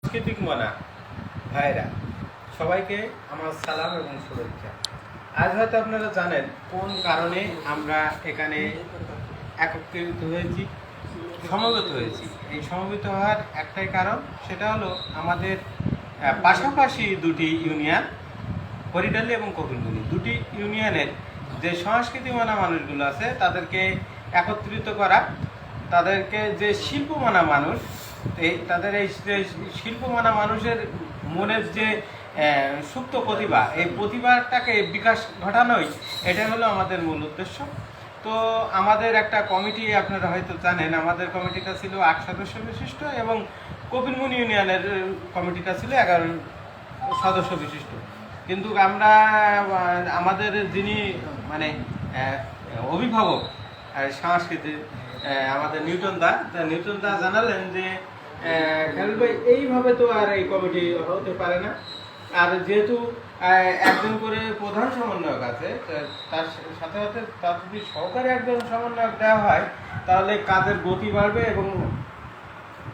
সাংস্কৃতিক মনা ভাইরা সবাইকে আমার সালাম এবং শুভেচ্ছা। আজ হয়তো আপনারা জানেন কোন কারণে আমরা এখানে একত্রিত হয়েছি, সমবেত হয়েছি। এই সমবেত হওয়ার একটাই কারণ, সেটা হলো আমাদের পাশাপাশি দুটি ইউনিয়ন, হরিডালি এবং কপিলমুনি, দুটি ইউনিয়নের যে সংস্কৃতিমানা মানুষগুলো আছে তাদেরকে একত্রিত করা, তাদেরকে যে শিল্পমানা মানুষ, তাদের এই যে শিল্পমানা মানুষের মনের যে সুপ্ত প্রতিভা, এই প্রতিভাটাকে বিকাশ ঘটানোই এটাই হলো আমাদের মূল উদ্দেশ্য। তো আমাদের একটা কমিটি, আপনারা হয়তো জানেন, আমাদের কমিটিটা ছিল 8 সদস্য বিশিষ্ট এবং কপিলমুনি ইউনিয়নের কমিটিটা ছিল 11 সদস্য বিশিষ্ট। কিন্তু আমরা আমাদের যিনি মানে অভিভাবক সংস্কৃতির, আমাদের নিউটন দা জানালেন যে খালিল ভাই, এইভাবে তো আর এই কমিটি হতে পারে না, আর যেহেতু একজন করে প্রধান সমন্বয়ক আছে, তার সাথে সাথে তার যদি সহকারী একজন সমন্বয়ক দেওয়া হয় তাহলে কাজের গতি বাড়বে এবং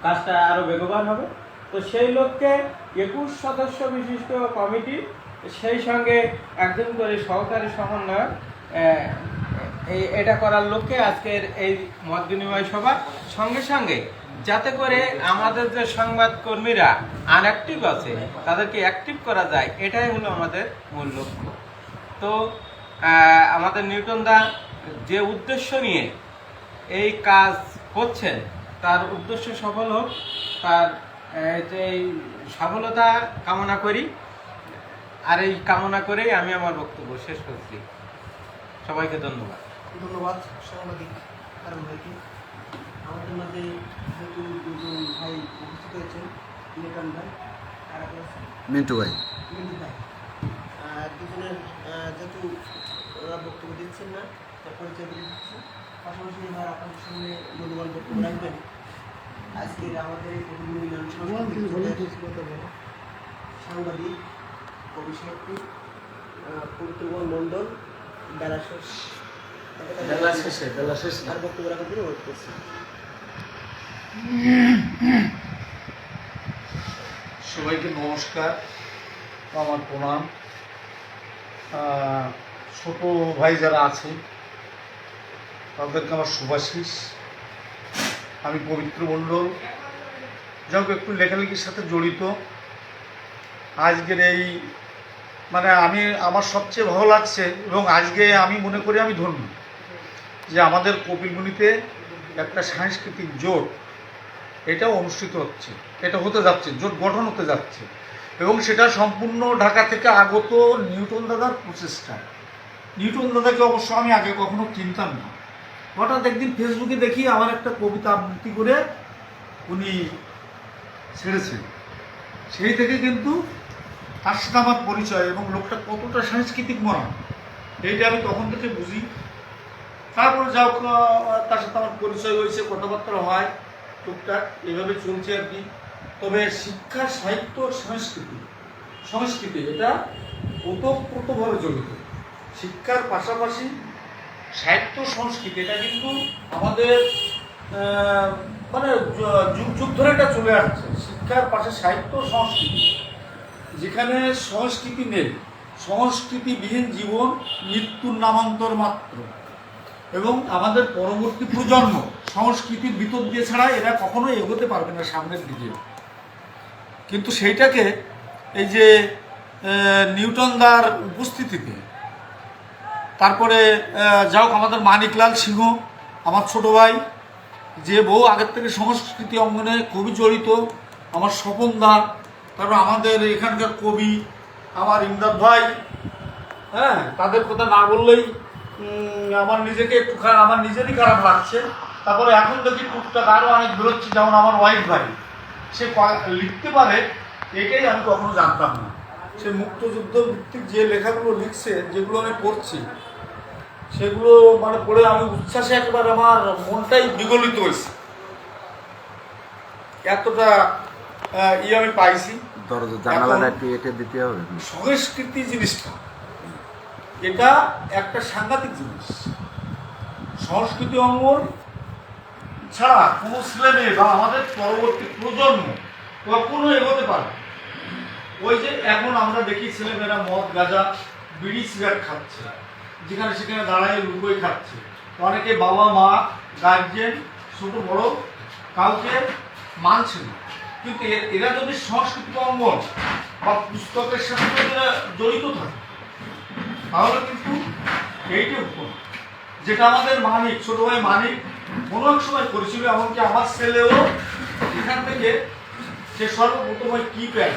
কাজটা আরও বেগবান হবে। তো সেই লক্ষ্যে 21 সদস্য বিশিষ্ট কমিটি, সেই সঙ্গে একজন করে সহকারী সমন্বয়ক, এটা করার লক্ষ্যে আজকের এই মত বিনিময় সভা। সঙ্গে সঙ্গে যাতে করে আমাদের যে সংবাদ কর্মীরা আনঅ্যাক্টিভ আছে তাদেরকে অ্যাক্টিভ করা যায়, এটাই হলো আমাদের মূল লক্ষ্য। তো আমাদের নিউটন দা যে উদ্দেশ্য নিয়ে এই কাজ করছেন, তার উদ্দেশ্য সফল হোক, তার এই সফলতা কামনা করি। আর এই কামনা করেই আমি আমার বক্তব্য শেষ করছি। সবাইকে ধন্যবাদ। ধন্যবাদ সাংবাদিক কারণ ভাইকে। আমাদের মাঝে যেহেতু দুজন ভাই উপস্থিত হয়েছেন, নিউটন ভাই আর মিন্টু ভাই, দুজনের যেহেতু ওরা বক্তব্য দিচ্ছেন না, তার পরিচয় দিয়ে দিচ্ছি। পাশাপাশি এবার আপনাদের সামনে মূল্যবান বক্তব্য রাখবেন আজকের আমাদের এই ইউনিয়ন সাংবাদিক অভিষেকটি পবিত্রবন মণ্ডল। বেলা শেষে আর বক্তব্য রাখার জন্য অনুরোধ করছি। সবাইকে নমস্কার, আমার প্রণাম। ছোট ভাই যারা আছে তাদেরকে আমার শুভাশিস। আমি পবিত্র মণ্ডল, যাই একটু লেখালেখির সাথে জড়িত। আজকের এই আমার সবচেয়ে ভালো লাগছে এবং আজকে আমি মনে করি আমি ধন্য যে আমাদের কপিলমুনিতে একটা সাংস্কৃতিক জোট এটা অনুষ্ঠিত হচ্ছে, এটা হতে যাচ্ছে, জোট গঠন হতে যাচ্ছে এবং সেটা সম্পূর্ণ ঢাকা থেকে আগত নিউটন দাদার প্রচেষ্টা। নিউটন দাদাকে অবশ্য আমি আগে কখনো চিনতাম না, হঠাৎ একদিন ফেসবুকে দেখি আমার একটা কবিতা আবৃত্তি করে উনি ছেড়েছেন। সেই থেকে কিন্তু তার সাথে আমার পরিচয় এবং লোকটা কতটা সাংস্কৃতিক মনা এইটা আমি তখন থেকে বুঝি। তারপরে যাও তার সাথে আমার পরিচয় হয়েছে, কথাবার্তা হয় টুকটাক, এভাবে চলছে আর কি। তবে শিক্ষা, সাহিত্য, সংস্কৃতি এটা ওতপ্রোতভাবে জড়িত। শিক্ষার পাশাপাশি সাহিত্য, সংস্কৃতি এটা কিন্তু আমাদের যুগ যুগ ধরে এটা চলে আসছে। শিক্ষার পাশে সাহিত্য, সংস্কৃতি, যেখানে সংস্কৃতি নেই, সংস্কৃতিবিহীন জীবন মৃত্যুর নামান্তর মাত্র। এবং আমাদের পরবর্তী প্রজন্ম সংস্কৃতির ভিতর দিয়ে ছাড়া এরা কখনোই এগোতে পারবে না সামনের দিকে। কিন্তু সেইটাকে এই যে নিউটন দার উপস্থিতিতে, তারপরে যাও আমাদের মানিকলাল সিংহ আমার ছোট ভাই, যে বহু আগের থেকে সংস্কৃতি অঙ্গনে খুবই জড়িত, আমার স্বপন দা, তারপর আমাদের এখানকার কবি আমার ইমদাদ ভাই, হ্যাঁ, তাদের কথা না বললেই আমার নিজেকে একটু আমার নিজেরই খারাপ লাগছে। তারপরে এখন দেখি টুকটাক আরও অনেক বেরোচ্ছে, যেমন আমার ওয়াইফ ভাই, সে লিখতে পারে, এটাই আমি কখনো জানতাম না। সে মুক্তযুদ্ধ ভিত্তিক যে লেখাগুলো লিখছে, যেগুলো আমি পড়ছি, সেগুলো পড়ে আমি উচ্ছ্বাসে একবার আমার মনটাই বিগলিত হয়েছে। এতটা আমি পাইছি। সংস্কৃতি জিনিসটা এটা একটা সাংঘাতিক জিনিস। সংস্কৃতি অঙ্গন ছাড়া কোনো ছেলে মেয়ে বা আমাদের পরবর্তী প্রজন্ম কখনো এগোতে পারে। ওই যে এখন আমরা দেখি ছেলেমেয়েরা মদ গাঁজা বিড়ি সিগারেট খাচ্ছে, যেখানে সেখানে দাঁড়ায় লুকোই খাচ্ছে। অনেকে বাবা মা গার্জেন ছোট বড় কাউকে মানছে না, কিন্তু এরা যদি সংস্কৃতিক অঙ্গন বা পুস্তকের সাথে যদি এরা জড়িত থাকে তাহলে কিন্তু এইটা উত্তম। যেটা আমাদের মানিক, ছোট ভাই মানিক কোনো এক সময় করেছিল, এমনকি আমার ছেলেও এখান থেকে সে সর্বপ্রথম ওই কিপ্যাড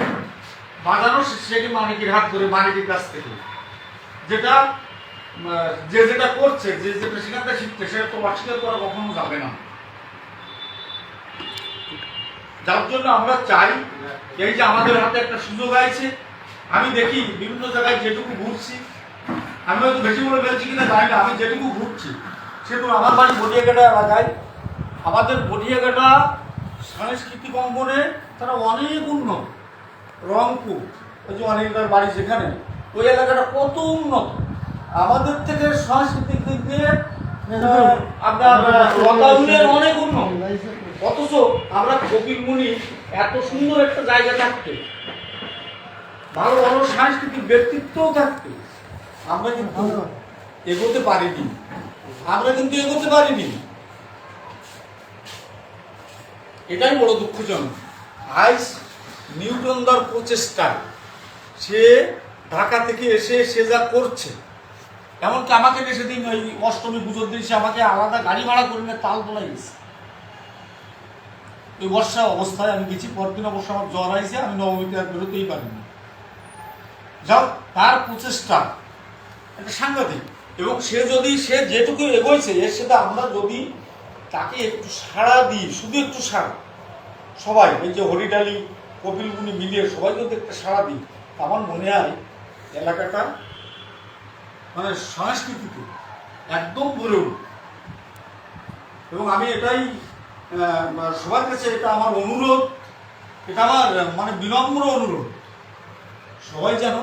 বাজানো সেটি মানিকের হাত ধরে মানিকের কাছ থেকে, যেটা যে যেটা করছে যে যেটা সেখান থেকে শিখছে সেটা তো অস্বীকার করা কখনো যাবে না। যার জন্য আমরা চাই এই যে আমাদের হাতে একটা সুযোগ আছে। আমি দেখি বিভিন্ন জায়গায় যেটুকু ঘুরছি, আমি হয়তো বেশি বলে ফেলছি কিনা জানি না, আমি যেটুকু ঘুরছি সেটুকু আমার বাড়ি বটিয়াঘাটা এলাকায়। আমাদের বটিয়াঘাটা সাংস্কৃতিক অঙ্গনে তারা অনেক উন্নত। রংপুর ওই যে অনেকটার বাড়ি যেখানে, ওই এলাকাটা কত উন্নত আমাদের থেকে সাংস্কৃতিক দিক দিয়ে আপনার লতাউলের অনেক উন্নত। অথচ আমরা কপিলমুনি এত সুন্দর একটা জায়গা থাকতে, ভালো ভালো সাংস্কৃতিক ব্যক্তিত্বও থাকতে আমরা কিন্তু এগোতে পারিনি। এটাই বড় দুঃখজনক। আজ নিউটনদার প্রচেষ্টায় সে ঢাকা থেকে এসে সে যা করছে, এমনকি আমাকে সেদিন ওই অষ্টমী পুজোর দিন সে আমাকে আলাদা গাড়ি ভাড়া করে নিয়ে তালতলায় গেছে। ওই বর্ষা অবস্থায় আমি গেছি, পরদিন অবশ্য আমার জ্বর আইছে, আমি নবমীতে আর বেরোতেই পারিনি। যাও, তার প্রচেষ্টা একটা সাংঘাতিক। এবং সে যেটুকু এগোইছে এর সাথে আমরা যদি তাকে একটু সাড়া দিই, শুধু একটু সাড়া, সবাই এই যে হরিডালি কপিলমুনি মিলিয়ে সবাই যদি একটা সাড়া দিই, আমার মনে হয় এলাকাটা মানে সংস্কৃতিতে একদম ভরে উঠবে। এবং আমি এটাই সবার কাছে, এটা আমার অনুরোধ, এটা আমার মানে বিনম্র অনুরোধ, সবাই যেন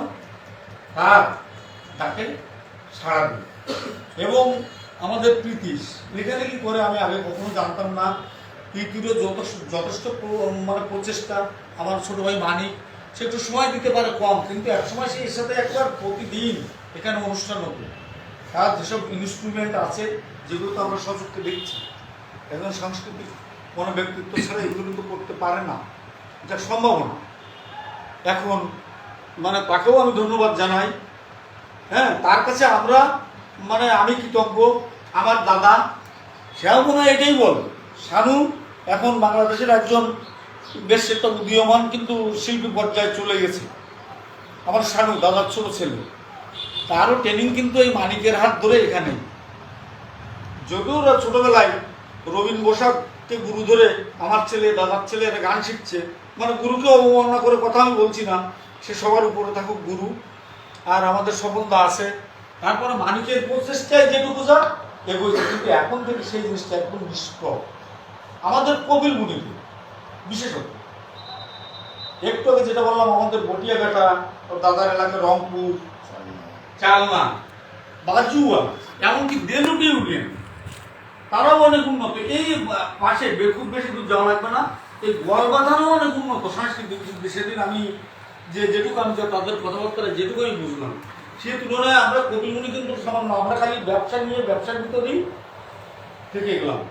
তাকে সাড়া দেয়। এবং আমাদের প্রীতিশ লেখালেখি করে আমি আগে কখনো জানতাম না। প্রীতিরও যথেষ্ট মানে প্রচেষ্টা। আমার ছোট ভাই মানিক সে একটু সময় দিতে পারে কম, কিন্তু এক সময় সে এর সাথে একবার প্রতিদিন এখানে অনুষ্ঠান হতো। তার যেসব ইনস্ট্রুমেন্ট আছে যেগুলো তো আমরা সচক্ষে দেখছি, একজন সাংস্কৃতিক কোনো ব্যক্তিত্ব ছাড়া এগুলো কিন্তু করতে পারে না, এটা সম্ভব না। এখন মানে তাকেও আমি ধন্যবাদ জানাই। হ্যাঁ, তার কাছে আমরা মানে আমি কৃতজ্ঞ। আমার দাদা সেও মনে হয় এটাই বল, শানু এখন বাংলাদেশের একজন বেশ একটা উদীয়মান কিন্তু শিল্পী পর্যায়ে চলে গেছে। আমার শানু দাদার ছোট ছেলে, তারও ট্রেনিং কিন্তু এই মানিকের হাত ধরে এখানে। যদিও ওরা ছোটবেলায় রবীন বসাককে গুরু ধরে আমার ছেলে দাদার ছেলে একটা গান শিখছে, মানে গুরুকে অবমাননা করে কথা আমি বলছি না, সে সবার উপরে থাকুক গুরু। আর আমাদের সফলতা আছে। তারপরে মানিকের প্রচেষ্টায় যেটুকু যা এগোচ্ছে, কিন্তু এখন থেকে সেই জিনিসটা একদম নিষ্প্রভ। আমাদের কপিলমুনিতে বিশেষত একটু আগে যেটা বললাম, আমাদের বটিয়াঘাটা, দাদার এলাকা রংপুর, চালনা, বাজুয়া, এমনকি দেলুটি ইউনিয়ন, তারাও অনেক উন্নত। এই পাশে খুব বেশি দূর যাওয়া লাগবে না, এই গোয়ালবাধানও অনেক উন্নত সাংস্কৃতিক। সেদিন আমি যেটুকু আমি তাদের কথাবার্তা যেটুকু আমি বুঝলাম, সে তুলনায় আমরা কপিলমুনি কিন্তু সামান্য। আমরা খালি ব্যবসা নিয়ে ব্যবসার ভিতরেই থেকে গেলাম।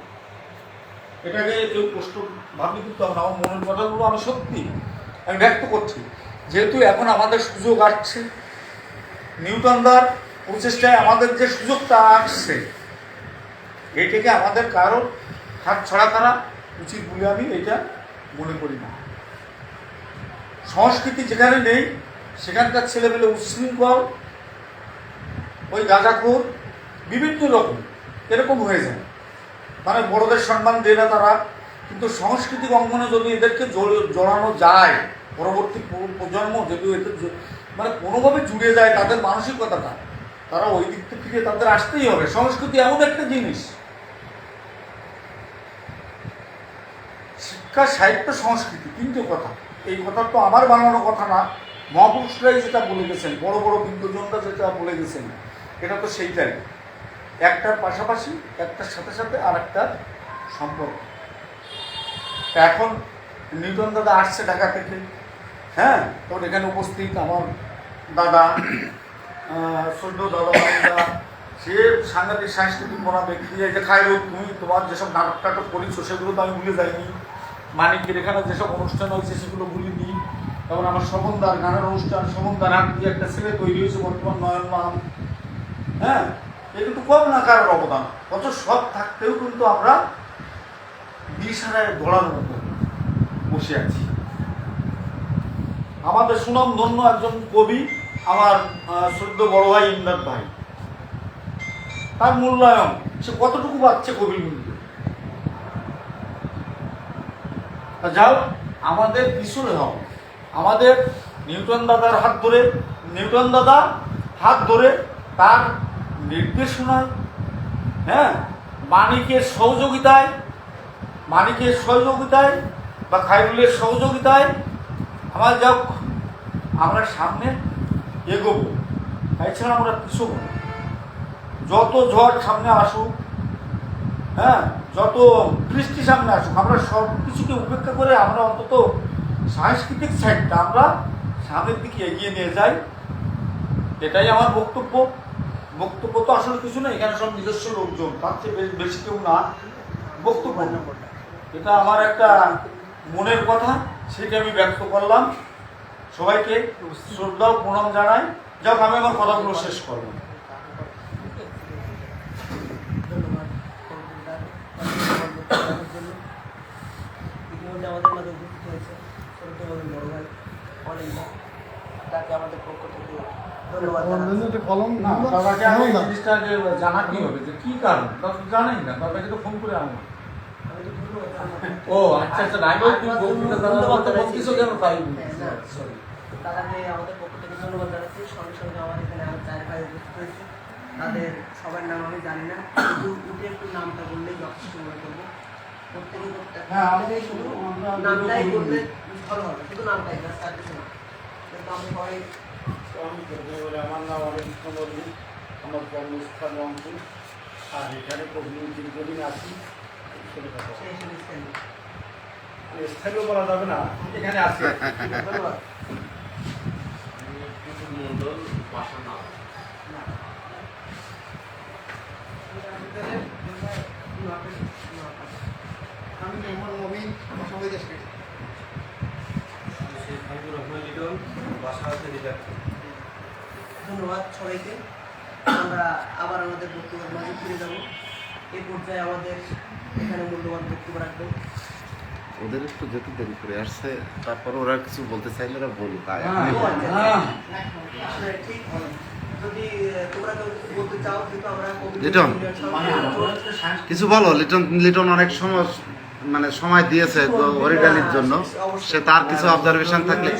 এটাকে কেউ কষ্ট ভাবলে কিন্তু আমার মনের কথাগুলো আমি সত্যি আমি ব্যক্ত করছি। যেহেতু এখন আমাদের সুযোগ আসছে, নিউটনদার প্রচেষ্টায় আমাদের যে সুযোগটা আসছে, এটাকে আমাদের কারো হাত ছাড়া করা উচিত বলে আমি এটা মনে করি না। সংস্কৃতি যেখানে নেই সেখানকার ছেলেমেলে উচ্ছৃঙ্খল, ওই গাঁজাখোর, বিভিন্ন রকম এরকম হয়ে যায়। মানে বড়দের সম্মান দেয় না তারা, কিন্তু সাংস্কৃতিক অঙ্গনে যদি এদেরকে জড়ানো যায়, পরবর্তী প্রজন্ম যদি এদের মানে কোনোভাবে জুড়ে যায় তাদের মানসিকতাটা, তারা ওই দিক থেকে তাদের আসতেই হবে। সংস্কৃতি এমন একটা জিনিস, শিক্ষা সাহিত্য সংস্কৃতি তিনটে কথা। এই কথা তো আমার বানানো কথা না, মহাপুরুষরাই যেটা বলে গেছেন, বড় বড় বিদ্বজনরা যেটা বলে গেছেন, এটা তো সেইটাই। একটার পাশাপাশি, একটার সাথে সাথে আর একটার সম্পর্ক। এখন নিউটন দাদা আসছে ঢাকা থেকে, হ্যাঁ, তখন এখানে উপস্থিত আমার দাদা সদ্য দাদা বাবুদা, সে সাংঘাতিক সাংস্কৃতিক মনা ব্যক্তি। এই যে খায়রুল, তুমি তোমার যেসব নাটক টাটক করেছো সেগুলো তো আমি ভুলে যাইনি। মানিকের এখানে যেসব অনুষ্ঠান হয়েছে সেগুলো ভুলিনি। তখন আমার সমন্দার গানের অনুষ্ঠান, সমন্দার হাট দিয়ে একটা ছেলে তৈরি হয়েছে বর্তমান নয়ন মান, হ্যাঁ, এ কিন্তু কম না কারোর অবদান। অত সব থাকতেও কিন্তু আমরা দিশারায় দৌড়ার মতো বসে আছি। আমাদের সুনাম ধন্য একজন কবি আমার সদ্য বড় ভাই ইমদাদ ভাই, তার মূল্যায়ন সে কতটুকু পাচ্ছে কবির মূল্য। যাও আমাদের পিছনে হও, আমাদের নিউটন দাদার হাত ধরে, নিউটন দাদা হাত ধরে তার নির্দেশনায়, হ্যাঁ, মানিকের সহযোগিতায় বা খায়রুলের সহযোগিতায় আমার যাও আমরা সামনে এগোবো, এছাড়া আমরা পিছবো না। যত ঝড় সামনে আসুক, হ্যাঁ, যত বৃষ্টি সামনে আসুক, আমরা সব কিছুকে উপেক্ষা করে আমরা অন্তত সাংস্কৃতিক সাইডটা আমরা সামনের দিকে এগিয়ে নিয়ে যাই। এটাই আমার বক্তব্য। বক্তব্য তো আসলে কিছু না, এখানে সব নিজস্ব লোকজন, তার চেয়ে বেশি কেউ না। বক্তব্য এটা আমার একটা মনের কথা, সেটা আমি ব্যক্ত করলাম। সবাইকে শ্রদ্ধা ও প্রণাম জানাই। যাক, আমি আমার কথাগুলো শেষ করবো। ইতিমধ্যে আমাদের মাঝে উপস্থিত হয়েছে ছোট বড় ভাই অনেক, তাকে আমাদের পক্ষ থেকে ধন্যবাদ জানাচ্ছি। কলম না, দাদাকে আমি এই জিনিসটা যে জানা কি হবে, যে কি কারণ তা তো জানাই না, দাদাকে তো ফোন করে আনো। আমি তো ধন্যবাদ জানাচ্ছি। ও আচ্ছা আচ্ছা, নাই সরি। তাদেরকে আমাদের পক্ষ থেকে ধন্যবাদ জানাচ্ছি। সঙ্গে সঙ্গে আমার এখানে আর 4 ভাই উপস্থিত হয়েছে, তাদের সবার নাম আমি জানি না, কিন্তু উঠে একটু নামটা বললেই যথেষ্ট মনে করবো। হ্যাঁ, প্রত্যেকেই শুধু নামটাই বললে ভালো হবে, শুধু নামটাই, ব্যাস আর কিছু না। কিন্তু আমরা সবাই আমার নাম অনেক কৃষ্ণবর্মী, আমার জন্মস্থান রংপুর, আর এখানে প্রতিদিন দীর্ঘদিন আছি। সেই হিসেবে স্থানীয় বলা যাবে না, এখানে আছি। ধন্যবাদ। মন্ডল বাসা না আমি মেহমান মমিন, আমার সবাই দেশ কেটে ধন্যবাদ সবাইকে। আমরা আবার আমাদের বক্তব্যের মাঝে ফিরে যাব। এই পর্যায়ে আমাদের এখানে মূল্যবান বক্তব্য রাখবেন। ওদের একটু যেতে দেরি করে আসছে, তারপর ওরা কিছু বলতে চাইলে ওরা বলুক। আসলে ঠিক, যদি তোমরা কেউ কিছু বলতে চাও, কিন্তু আমরা লিটন, কিছু বলো। লিটন অনেক সময় মানে সময় দিয়েছে হরিডালির জন্য, সে তার কিছু অবজারভেশন থাকলে।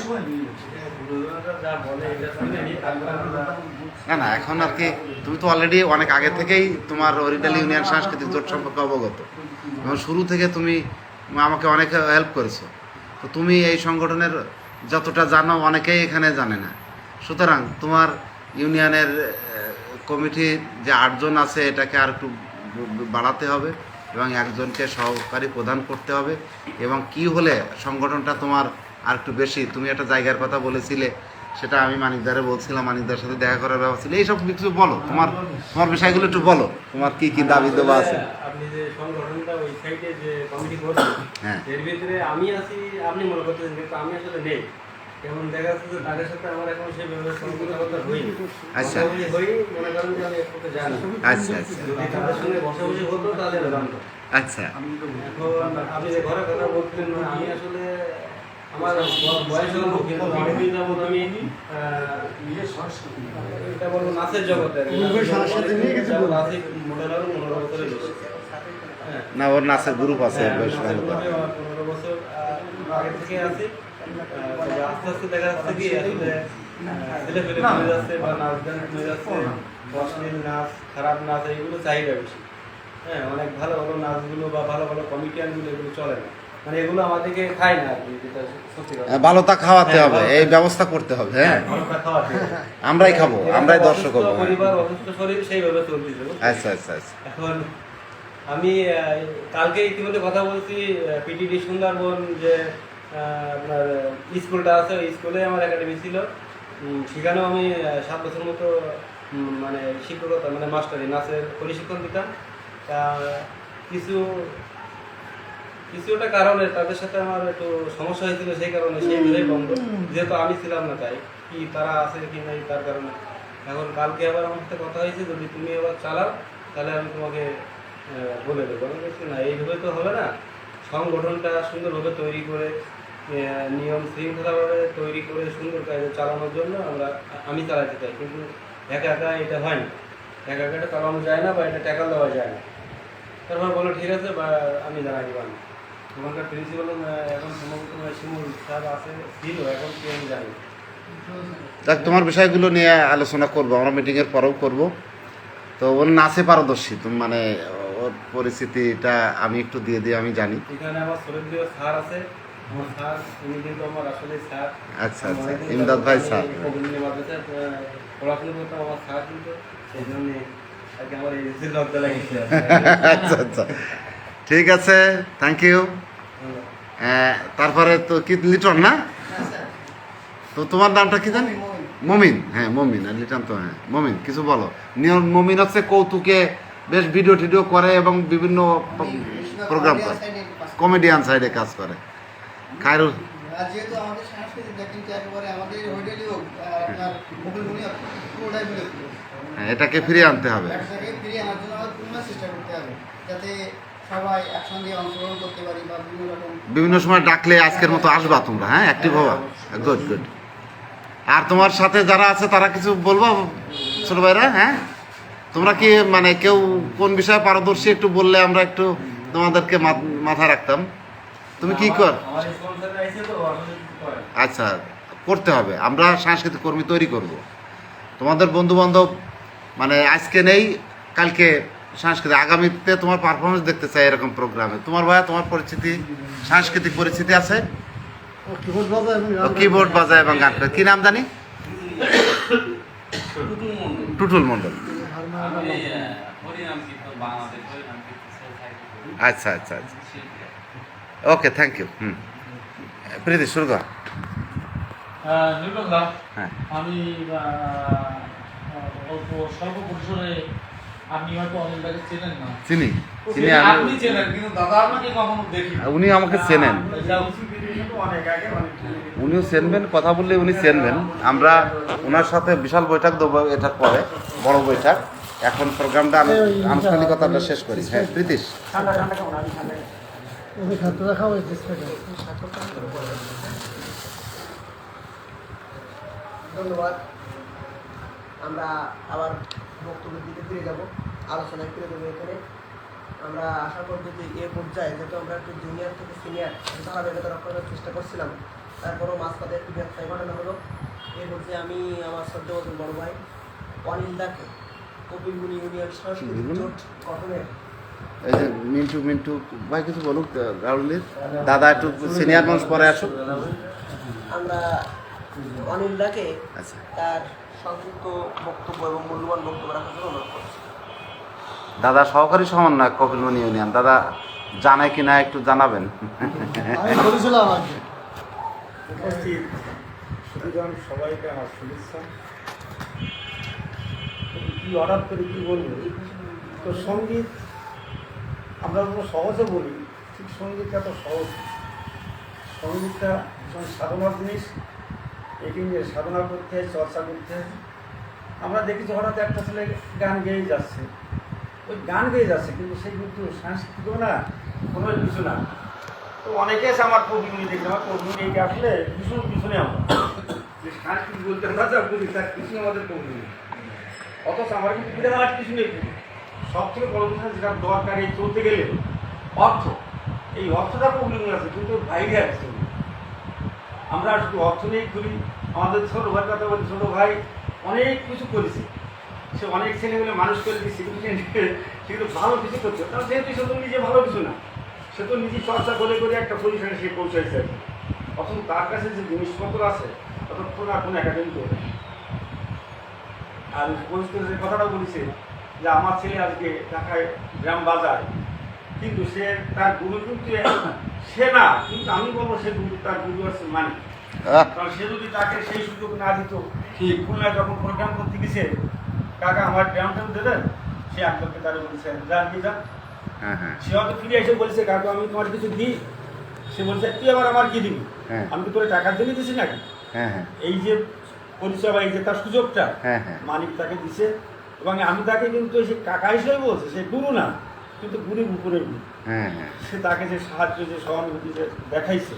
না না, এখন আর কি তুমি তো অলরেডি অনেক আগে থেকেই তোমার হরিডালি ইউনিয়ন সাংস্কৃতিক জোট সম্পর্কে অবগত, এবং শুরু থেকে তুমি আমাকে অনেক হেল্প করেছো। তো তুমি এই সংগঠনের যতটা জানো অনেকেই এখানে জানে না। সুতরাং তোমার ইউনিয়নের কমিটির যে 8 জন আছে এটাকে আর একটু বাড়াতে হবে, এবং একজনকে সহকারী প্রদান করতে হবে। এবং কি হলে সংগঠনটা তোমার আর একটু বেশি, তুমি একটা জায়গার কথা বলেছিলে, সেটা আমি মানিকদারে বলছিলাম, মানিকদার সাথে দেখা করার ব্যবস্থা ছিল। এইসব কিছু বলো, তোমার বিষয়গুলো একটু বলো, তোমার কি কি দাবি দেওয়া আছে। আপনি যে সংগঠনটা ওই সাইডে যে কমিটি করছেন, হ্যাঁ, এর ভিতরে আমি আছি, আপনি মনে করতেছেন, কিন্তু আমি আসলে নেই। যেমন দেখা যাচ্ছে যে তাদের সাথে আমার এখন সেভাবে কোনো কথাবার্তা হয়নি। আচ্ছা হই মনে করেন যে আমি একটু জানি, আচ্ছা আচ্ছা যদি তাদের সঙ্গে বসাবসি হতো তাহলে জানতো। আচ্ছা এখন আপনি যে ঘরের কথা বলছিলেন, আমি আসলে আমার বয়স হলো, কিন্তু আমি যাবো, আমি এটা বলবো নাচের জগতে আর কি। নাচের মডেল আরো 15 বছরের বেশি। হ্যাঁ, না, ওর নাচের গ্রুপ আছে বেশ ভালো করে। 15 বছর আগে থেকে আছি। তবে আস্তে আস্তে দেখা যাচ্ছে কি আসলে ছেলেপেলে কমে যাচ্ছে, বা নাচ গান কমে যাচ্ছে, অশ্লীল নাচ, খারাপ নাচ, এইগুলো চাহিদা বেশি। হ্যাঁ, অনেক ভালো ভালো নাচগুলো বা ভালো ভালো কমিটিয়ানগুলো এগুলো চলে না, মানে এগুলো আমাদেরকে খায় না আর কি, যেটা সত্যি কথা। ভালোটা খাওয়াতে হ্যাঁ, হবে, ভালো। এই ব্যবস্থা করতে হবে। হ্যাঁ, ভালোটা খাওয়াতে হবে। আমরাই খাবো, আমরাই দর্শক হবো। অসুস্থ পরিবার, অসুস্থ শরীর, সেইভাবে চলতেছে। আচ্ছা আচ্ছা আচ্ছা এখন আমি কালকে ইতিমধ্যে কথা বলছি পিটিডি সুন্দরবন যে আপনার স্কুলটা আছে, ওই স্কুলে আমার একাডেমি ছিল। সেখানেও আমি 7 বছর মতো মানে শিক্ষকতা মানে মাস্টারি নাচের পরিশিক্ষণ দিতাম। তা কিছুটা কারণে তাদের সাথে আমার একটু সমস্যা হয়েছিল, সেই কারণে সেই ধরেই বন্ধ, যেহেতু আমি ছিলাম না তাই কি তারা আছে কি নাই তার কারণে। এখন কালকে আবার আমার সাথে কথা হয়েছে, যদি তুমি আবার চালাও তাহলে আমি তোমাকে বলে দেবো। আমি বলছি না, এইভাবে তো হবে না, সংগঠনটা সুন্দরভাবে তৈরি করে নিয়ম শৃঙ্খলাভাবে তৈরি করে সুন্দর কাজে চালানোর জন্য আমি চালাতে চাই, কিন্তু একা একা এটা হয় না, একা একা এটা চালানো যায় না বা এটা ট্যাকল দেওয়া যায় না। তারপর বলো ঠিক আছে, বা আমি জানাই দিবান। তোমার প্রিন্সিপাল এখন সম্ভবত শিমুল সাহেব আছে, ছিল, এখন কি আমি জানি না। দেখ, তোমার বিষয়গুলো নিয়ে আলোচনা করবো, আমরা মিটিংয়ের পরেও করব। তো ওর নাচে পারদর্শী, তুমি মানে ওর পরিস্থিতিটা আমি একটু দিয়ে দিই, আমি জানি। এখানে আমার শ্রদ্ধেয় স্যার আছে, আমার স্যার উনি কিন্তু আমার আসলে স্যার। আচ্ছা আচ্ছা, ইমদাদ ভাই স্যার। মাদ্রাসায় পড়াশোনা করতাম, আমার স্যার কিন্তু সেই জন্য আর কি আমার এই লজ্জা লাগিয়েছে। আচ্ছা আচ্ছা, ঠিক আছে, থ্যাংক ইউ। তারপরে তো কি লিটন না? তো তোমার নামটা কি জানি? মমিন। হ্যাঁ মমিন, আর লিটন তো হ্যাঁ মমিন। কিছু বলো। নিয়ম মমিন হচ্ছে কৌতুকে বেশ ভিডিও টিডিও করে এবং বিভিন্ন প্রোগ্রাম করে, কমেডিয়ান সাইডে কাজ করে। খায়রুল, আর যেহেতু আমাদের সাংস্কৃতিকটা কিন্তু একেবারে আমাদের হোটেলই হোক আপনার মুকুলমণি পুরোটাই মিলে হ্যাঁ এটাকে ফিরিয়ে আনতে হবে। ব্যবসাকে ফিরিয়ে আনার জন্য আমাদের পূর্ণ চেষ্টা করতে হবে, যাতে সবাই একসঙ্গে অংশগ্রহণ করতে পারি বা বিভিন্ন রকম বিভিন্ন সময় ডাকলে আজকের মতো আসবা তোমরা, হ্যাঁ অ্যাক্টিভ হবা। Good good. আর তোমার সাথে যারা আছে তারা কিছু বলবো ছোট ভাইরা? হ্যাঁ তোমরা কি মানে কেউ কোন বিষয়ে পারদর্শী একটু বললে আমরা একটু তোমাদেরকে মাথা রাখতাম। তুমি কি কর? আমার স্পন্সর আইছে তো আসলে কিছু করে না। আচ্ছা, করতে হবে, আমরা সাংস্কৃতিক কর্মী তৈরি করব। তোমাদের বন্ধু বান্ধব মানে আজকে নেই, কালকে সাংস্কৃতিক, আগামীতে তোমার পারফরমেন্স দেখতে চাই এরকম প্রোগ্রামে। তোমার ভাইয়া তোমার পরিচিতি, সাংস্কৃতিক পরিচিতি আছে? কিবোর্ড বাজায় এবং গান করে। কি নাম জানি? টুটুল মন্ডল। আচ্ছা আচ্ছা আচ্ছা, ওকে, থ্যাংক ইউ। প্রীতি শুরু কর। নির্মলদা, হ্যাঁ আমি অল্প স্বল্প পরিসরে, আপনি হয়তো অনিলদাকে চেনেন না। চিনি চিনি আপনি চেনেন, কিন্তু দাদা আপনাকে কখনো দেখি। উনি আমাকে চেনেন, উনিও চেনবেন, কথা বললে উনি চেনবেন। আমরা ওনার সাথে বিশাল বৈঠক দেবো, এটার পরে বড় বৈঠক। এখন প্রোগ্রামটা আমি আনুষ্ঠানিকতাটা শেষ করি। হ্যাঁ প্রীতিশ, ধন্যবাদ। আমরা আবার বক্তব্যের দিকে ফিরে যাব, আলোচনায় ফিরে দেবো। এখানে আমরা আশা করবো যে এ পর্যায়ে যেহেতু আমরা একটু জুনিয়র থেকে সিনিয়র ধারাবাহিকতা রক্ষা করার চেষ্টা করছিলাম, তারপরও মাঝপথে একটু ব্যবসায় ঘটনা হলো। এই পর্যায়ে আমি আমার শ্রদ্ধেয় বড় ভাই অনিল দাকে কপিলমুনি ইউনিয়ন সাংস্কৃতিক জোট গঠনের এই যে মিন্টু মিন্টু ভাই কিছু বলুক। রাহুলের দাদা একটু সিনিয়র মানুষ পরে আসুক। আমরা অনিল দাকে আচ্ছা, তার সংক্ষিপ্ত বক্তব্য এবং মূল্যবান বক্তব্য রাখার জন্য অনুরোধ করছি। দাদা সহকারী সমন্বয়ক কপিলমণি ইউনিয়ন, দাদা জানে কি না একটু জানাবেন। উপস্থিত সুবিধান সবাইকে আমার শুভেচ্ছা। কি অর্ডার করে কী বলবো? তো সঙ্গীত আমরা যত সহজে বলি, ঠিক সঙ্গীতটা তো সহজ। সঙ্গীতটা ভীষণ সাধনার জিনিস। এটি নিয়ে সাধনা করতে হয়, চর্চা করতে হয়। আমরা দেখেছি হঠাৎ একটা ছেলে গান গেয়ে যাচ্ছে, ওই গান গেয়ে যাচ্ছে, কিন্তু সে কিন্তু সাংস্কৃতিকও না, কোনো কিছু না। তো অনেকে এসে আমার কবিগুলি দেখলে, আমার কবিগুলি এইটা আসলে ভীষণ পিছনে আমরা যে সাংস্কৃতিক বলতে আমরা যা বুঝি তার পিছনে আমাদের কবিগুলি। অথচ আমার কিন্তু বিরাট কিছু নেই। সব থেকে বড় কথা যেটা দরকার এই চলতে গেলে অর্থ, এই অর্থটা প্রবলেম আছে, কিন্তু বাইরে আছে। আমরা শুধু অর্থ নিয়েই ঘুরি। আমাদের ছোটো ভাইয়ের কথা বলি, ছোটো ভাই অনেক কিছু করেছে, সে অনেক ছেলেমেলে মানুষ করে দিচ্ছে, সেগুলো ভালো কিছু করছে। কারণ যেহেতু সে তো নিজে ভালো কিছু না, সে তো নিজে চর্চা করে করে একটা পরিসরে সে পৌঁছাইছে। অথচ তার কাছে যে জিনিসপত্র আছে ততক্ষণ আর কোনো একাডেমি করে। আর পরিস্থিতি যে কথাটা বলেছে যে আমার ছেলে আজকে ঢাকায় গ্রাম বাজার, কিন্তু সে তার গুরু কিন্তু সে না, কিন্তু আমি বলবো সে গুরু, তার গুরু আছে মানিক। আহ, কারণ সে যদি তাকে সেই সুযোগ না দিত, ঠিক খুলনায় যখন প্রোগ্রাম করতে গেছে, কাকা আমার গ্রামটাও দেবেন, সে একজনকে তারা বলছে যান কি যান। হ্যাঁ হ্যাঁ সে হয়তো ফিরে এসে বলছে কাকু আমি তোমার কিছু দিই, সে বলছে তুই আবার আমার কি দিবি, হ্যাঁ। আমি তো তোরে টাকার জন্য দিছি নাকি। হ্যাঁ হ্যাঁ এই যে পরিচয় বা এই যে তার সুযোগটা হ্যাঁ হ্যাঁ মানিক তাকে দিছে, এবং আমি তাকে কিন্তু সে কাকা হিসেবে বলছে, সে গুরু না, কিন্তু গুরুর উপরে গুরু। হ্যাঁ হ্যাঁ সে তাকে যে সাহায্য, যে সহানুভূতি যে দেখাইছে,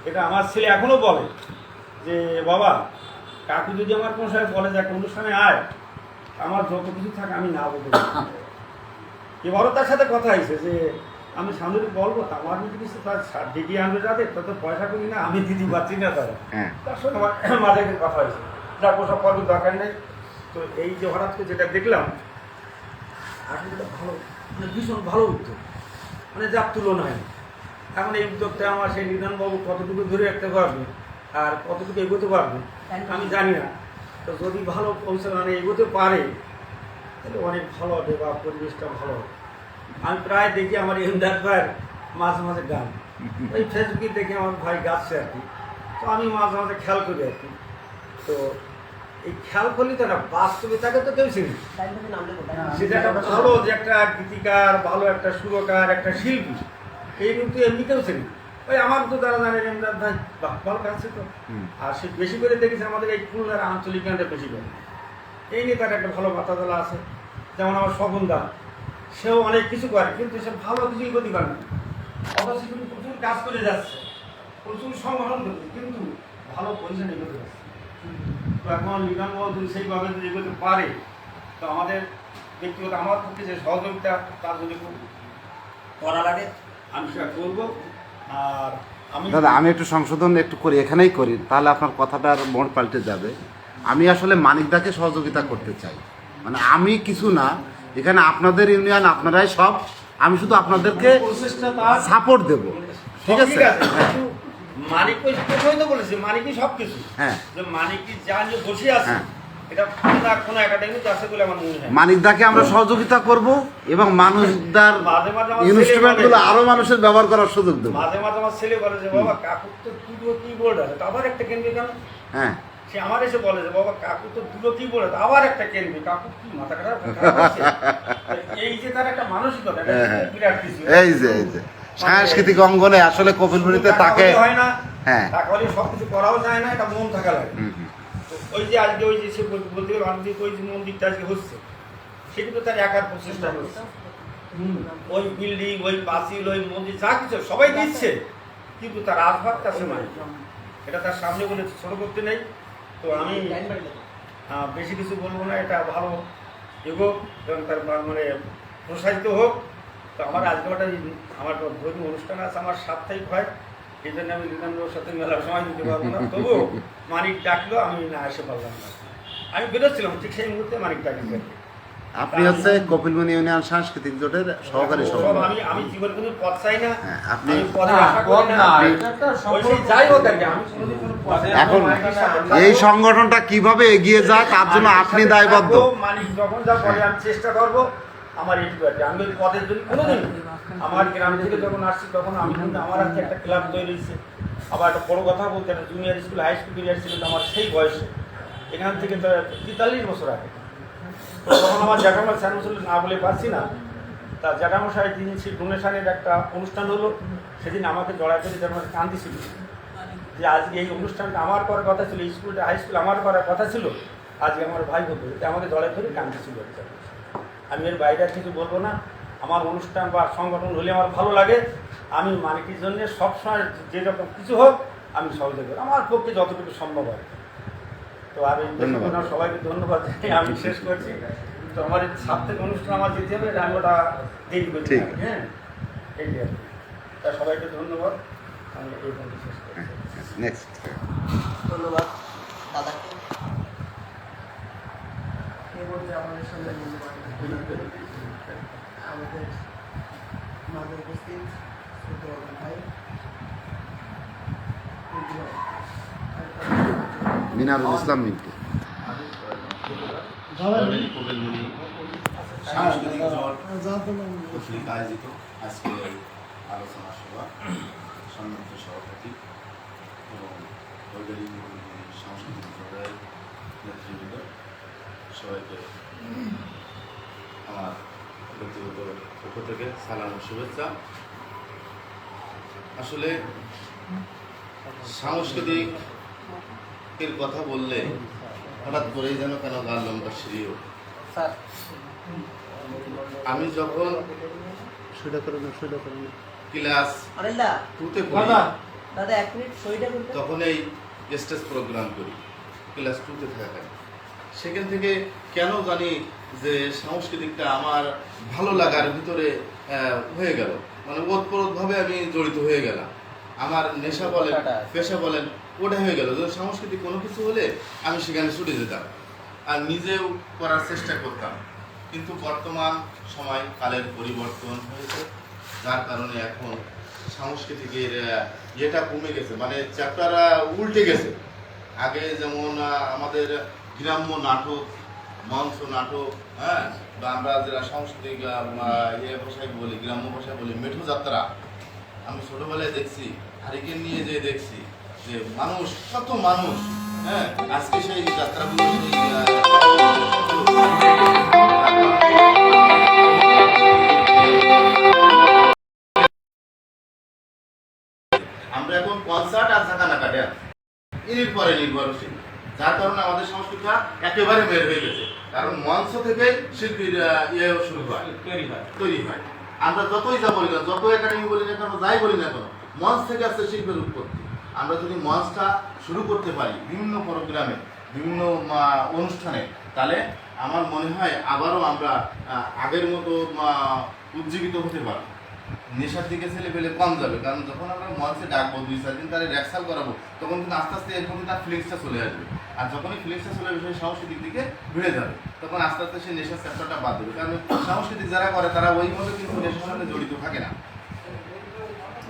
এটা আমার ছেলে এখনো বলে যে বাবা কাকু যদি আমার কোনো সময় বলে যে একটা অনুষ্ঠানে আয়, আমার যত কিছু থাকে আমি না বলতে পারি। এবারও তার সাথে কথা হয়েছে যে আমি সামনে বলবো, তা আমার যদি কিছু তার ডিগ্রি আনবে যাদের, তা তো পয়সা করি না, আমি দিদি পাচ্ছি না তারা। হ্যাঁ তার সঙ্গে আমার মাঝে একদিন কথা হয়েছে, যাক ওসব করার দরকার নেই। তো এই যে হঠাৎ করে যেটা দেখলাম, আসলে এটা ভালো, মানে ভীষণ ভালো উদ্যোগ, মানে যার তুলনা হয় না। এখন এই উদ্যোগটা আমার সেই নিধনবাবু কতটুকু ধরে রাখতে পারবে আর কতটুকু এগোতে পারবে আমি জানি না। তো যদি ভালো পৌঁছানো এগোতে পারে তাহলে অনেক ভালো হবে বা পরিবেশটা ভালো হবে। আমি প্রায় দেখি আমার ইমদাদ ভাইয়ের মাঝে মাঝে গান, ওই ফেসবুকে দেখে আমার ভাই গাচ্ছে আর কি, তো আমি মাঝে মাঝে খেয়াল করি আর কি। তো এই খেয়াল করলে তো না, বাস্তবে তাকে তো কেউ চিনি, সেটা একটা ভালো যে একটা গীতিকার, ভালো একটা সুরকার, একটা শিল্পী, এই কিন্তু এমনি কেউ চিনি। ওই আমার তো তারা জানেন ইমদাদ ভাই বাহ ভালো গাচ্ছে তো, হুম। আর সে বেশি করে দেখেছে আমাদের এই খুলনার আঞ্চলিক গানটা বেশি করে, এই নিয়ে তার একটা ভালো বাতাদলা আছে। যেমন আমার স্বপনদা, সেও অনেক কিছু করে, কিন্তু সে ভালো কিছুই গতি করে না, অথচ কিন্তু প্রচুর কাজ করে যাচ্ছে, প্রচুর সংগঠন করছে, কিন্তু ভালো পজিশনে এগোতে যাচ্ছে। তো এখন নিগমবাবু যদি সেইভাবে যদি এগোতে পারে, তো আমাদের ব্যক্তিগত আমার পক্ষে যে সহযোগিতা তার যদি খুব করা লাগে আমি সেটা করবো। আর আমি দাদা আমি একটু সংশোধন একটু করি, এখানেই করি, তাহলে আপনার কথাটার মোড় পাল্টে যাবে। আমি আসলে মানিকদাকে সহযোগিতা করতে চাই, মানে আমি কিছু না, এখানে আপনাদের ইউনিয়ন আপনারাই সব, আমি শুধু আপনাদেরকে প্রচেষ্টা তার সাপোর্ট দেব, ঠিক আছে? কিন্তু মানিক ওই প্রথমে তো বলেছে মানিকই সব কিছু, হ্যাঁ যে মানিকই যা নিয়ে বসে আছে হ্যাঁ। এটা কোনো একাডেমিতে আছে বলে আমার মনে হয়। মানিকদাকে আমরা সহযোগিতা করব এবং মানুষদার মাঝে মাঝে আমার ইনস্ট্রুমেন্টগুলো ছেলে বলে- আরো মানুষের ব্যবহার করার সুযোগ দেবো। মাঝে মাঝে আমার ছেলে বলে যে বাবা কাকুর তো দুটো কিবোর্ড আছে, তো আবার একটা কিনবে কেন? হ্যাঁ সে আমার এসে বলে যে বাবা কাকু তো দুটো কিবোর্ড আছে, আবার একটা কিনবে, কাকু কি মাথা খারাপ? এই যে তার একটা মানসিকতা, এটা হ্যাঁ, হ্যাঁ। বিরাট কিছু। এই যে সাংস্কৃতিক অঙ্গনে আসলে কপিলমুড়িতে টাকা তাকে হলে হয় না, হ্যাঁ টাকা হলে সব কিছু করাও যায় না, এটা মন থাকা লাগে। হুম, হুম। তো ওই যে আজকে ওই যে সে বলতে গেলে অনেক ওই যে মন্দিরটা আজকে হচ্ছে, সে কিন্তু তার একার প্রচেষ্টা হচ্ছে। ওই বিল্ডিং, ওই পাঁচিল, ওই মন্দির যা কিছু সবাই দিচ্ছে, কিন্তু তার আসবাব কাছে মানে এটা তার সামনে বলে ছোট করতে নেই। তো আমি বেশি কিছু বলবো না, এটা ভালো এগোক এবং তার মানে প্রসারিত হোক। তো আমার আজকে একটা আমার ধর্মীয় অনুষ্ঠান আছে, আমার সাপ্তাহিক হয়, এই জন্য আমি লিনান্ডর সাথে মেলার সময় দিতে পারবো না, তবুও মানিক ডাকলো, আমি না এসে পারলাম না। আমি বেরোচ্ছিলাম ঠিক সেই মুহূর্তে মানিক ডাকলো। আপনি হচ্ছে কপিলমুনি ইউনিয়ন সাংস্কৃতিক জোটের সহকারী সব সভাপতি। আমি জীবন কোনো পদ চাই না, হ্যাঁ, আপনি আমি পদে আশা করি না। ওই সেই যাই হোক আর কি, আমি কোনোদিন কোনো পদে এখন মানিকের সাথে এই থাকবো। সংগঠনটা কিভাবে এগিয়ে যায় তার জন্য আপনি দায়বদ্ধ। মানিক যখন যা বলে আমি চেষ্টা করবো, আমার এইটুকু আছে। আমি ওই পদের জন্য কোনোদিন, আমার গ্রাম থেকে যখন আসছি তখন আমি কিন্তু আমার হাতে একটা ক্লাব তৈরি হয়েছে। আবার একটা বড় কথা বলতে একটা junior school, high school junior ছিল আমার সেই বয়সে, এখান থেকে তো 43 বছর আগে। তো তখন আমার জ্যাঠামা স্যার মুসল না বলে পারছি না, তা জ্যাঠামশাই দিন সেই ডোনেশনের একটা অনুষ্ঠান হলো, সেদিন আমাকে জড়াই করে যেমন কান্দিছিল যে আজকে এই অনুষ্ঠানটা আমার করার কথা ছিল, স্কুলটা হাই স্কুল আমার করার কথা ছিল, আজকে আমার ভাই বলতো, আমাকে জড়াই করে কান্দিছিল। আমি এর বাইরে আর কিছু বলবো না। আমার অনুষ্ঠান বা সংগঠন হলে আমার ভালো লাগে, আমি মানিকের জন্য সবসময় যেরকম কিছু হোক আমি সহযোগী করি, আমার পক্ষে যতটুকু সম্ভব হয়। তো আমি ধন্যবাদ। সবাইকে ধন্যবাদ জানিয়ে আমি শেষ করছি। তো আমার এই সাপ্তাহিক অনুষ্ঠান আমার যেতে হবে, আমি ওটা দেরি করছি। ঠিক। হ্যাঁ, এই আর কি। তা সবাইকে ধন্যবাদ, আমি এই পর্যন্ত শেষ করছি। নেক্সট ধন্যবাদ দাদাকে। এই বলতে আমাদের সঙ্গে আমাদের মাঝে উপস্থিত শ্রদ্ধেয় ভাই মিনারুল ইসলাম মিন্টু। কপিলমুনি সাংস্কৃতিক জোট কর্তৃক আয়োজিত আজকে আলোচনা সভা। সম্মানিত সভাপতি এবং হরিদালি সাংস্কৃতিক সম্প্রদায়ের নেতৃবৃন্দ সবাইকে আমার ব্যক্তিগত পক্ষ থেকে সালাম ও শুভেচ্ছা। আসলে সাংস্কৃতিকের কথা বললে হঠাৎ করেই যেন কেন গার লম্বা সিঁড়ি ওঠে। স্যার আমি যখন ক্লাস অনিলদা 2-তে পড়ি দাদা 1 মিনিট সইটা করতে তখন এই স্টেজ প্রোগ্রাম করি ক্লাস 2-তে থাকাকালীন। সেখান থেকে কেন জানি যে সাংস্কৃতিকটা আমার ভালো লাগার ভিতরে হয়ে গেল, মানে ওতপ্রোতভাবে আমি জড়িত হয়ে গেলাম। আমার নেশা বলেন পেশা বলেন ওটা হয়ে গেল যে সাংস্কৃতিক কোনো কিছু হলে আমি সেখানে ছুটে যেতাম আর নিজেও করার চেষ্টা করতাম। কিন্তু বর্তমান সময় কালের পরিবর্তন হয়েছে, যার কারণে এখন সাংস্কৃতিকের ইয়েটা কমে গেছে, মানে চ্যাপ্টার উল্টে গেছে। আগে যেমন আমাদের গ্রাম্য নাটক, মঞ্চ নাটক, হ্যাঁ, বা আমরা যারা সাংস্কৃতিক ইয়ে ভাষায় বলি, গ্রাম্য ভাষায় বলি মেঠো যাত্রা, আমি ছোটবেলায় দেখছি, হারিকেন নিয়ে যে দেখছি যে মানুষ কত মানুষ, হ্যাঁ, আজকে সেই যাত্রাগুলো আমরা এখন কনসার্ট আর ঝাঁকানা কাটে এর পরে নির্ভরশীল, যার কারণে আমাদের সংস্কৃতিটা একেবারে বের হয়ে গেছে। কারণ মঞ্চ থেকে শিল্পীর ইয়ে শুরু হয়, তৈরি হয়। আমরা যতই যা বলি না, যত একাডেমি বলি না কেন, যাই বলি না কেন, মঞ্চ থেকে আসছে শিল্পের উৎপত্তি। আমরা যদি মঞ্চটা শুরু করতে পারি বিভিন্ন প্রোগ্রামে, বিভিন্ন অনুষ্ঠানে, তাহলে আমার মনে হয় আবারও আমরা আগের মতো উজ্জীবিত হতে পারবো। নেশার দিকে ছেলে পেলে কম যাবে, কারণ যখন আমরা মঞ্চে ডাকবো 2-4 দিন তারা রেক্সাল করাবো, তখন কিন্তু আস্তে আস্তে এরকম তার ফিলিংসটা চলে আসবে। আর যখনই ফিলিংসটা চলে আসবে সেই সাংস্কৃতিক দিকে ভিড়ে যাবে, তখন আস্তে আস্তে সেই নেশার চ্যাপ্টারটা বাদ দেবে। কারণ সাংস্কৃতিক যারা করে তারা ওইভাবে কিন্তু নেশার সঙ্গে জড়িত থাকে না।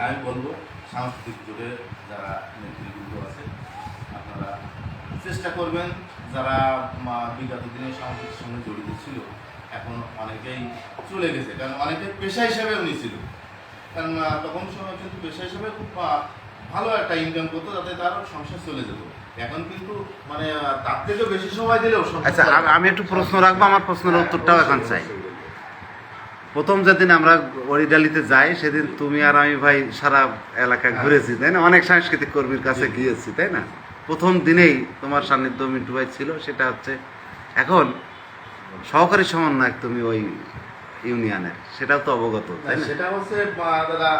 আমি বলবো সাংস্কৃতিক জোটে যারা নেতৃবৃন্দ আছে আপনারা চেষ্টা করবেন, যারা বিগত দিনে সাংস্কৃতিক সঙ্গে জড়িত ছিল এখন অনেকেই চলে গেছে, কারণ অনেকে পেশা হিসাবেও নিয়েছিল, কারণ তখন সময় কিন্তু পেশা হিসাবে খুব ভালো একটা ইনকাম করতো, যাতে তার সংসার চলে যেত। এখন কিন্তু মানে তার থেকেও বেশি সময় দিলেও। আচ্ছা, আমি একটু প্রশ্ন রাখবো, আমার প্রশ্নের উত্তরটাও এখন চাই। প্রথম যেদিন আমরা হরিডালিতে যাই সেদিন তুমি আর আমি ভাই সারা এলাকা ঘুরেছি, তাই না? অনেক সাংস্কৃতিক কর্মীর কাছে গিয়েছি, তাই না? প্রথম দিনেই তোমার সান্নিধ্য মিন্টু ভাই ছিল। সেটা হচ্ছে এখন সহকারী সমন্বয়ক তুমি ওই ইউনিয়নের, সেটাও তো অবগত, তাই না? সেটা হচ্ছে দাদা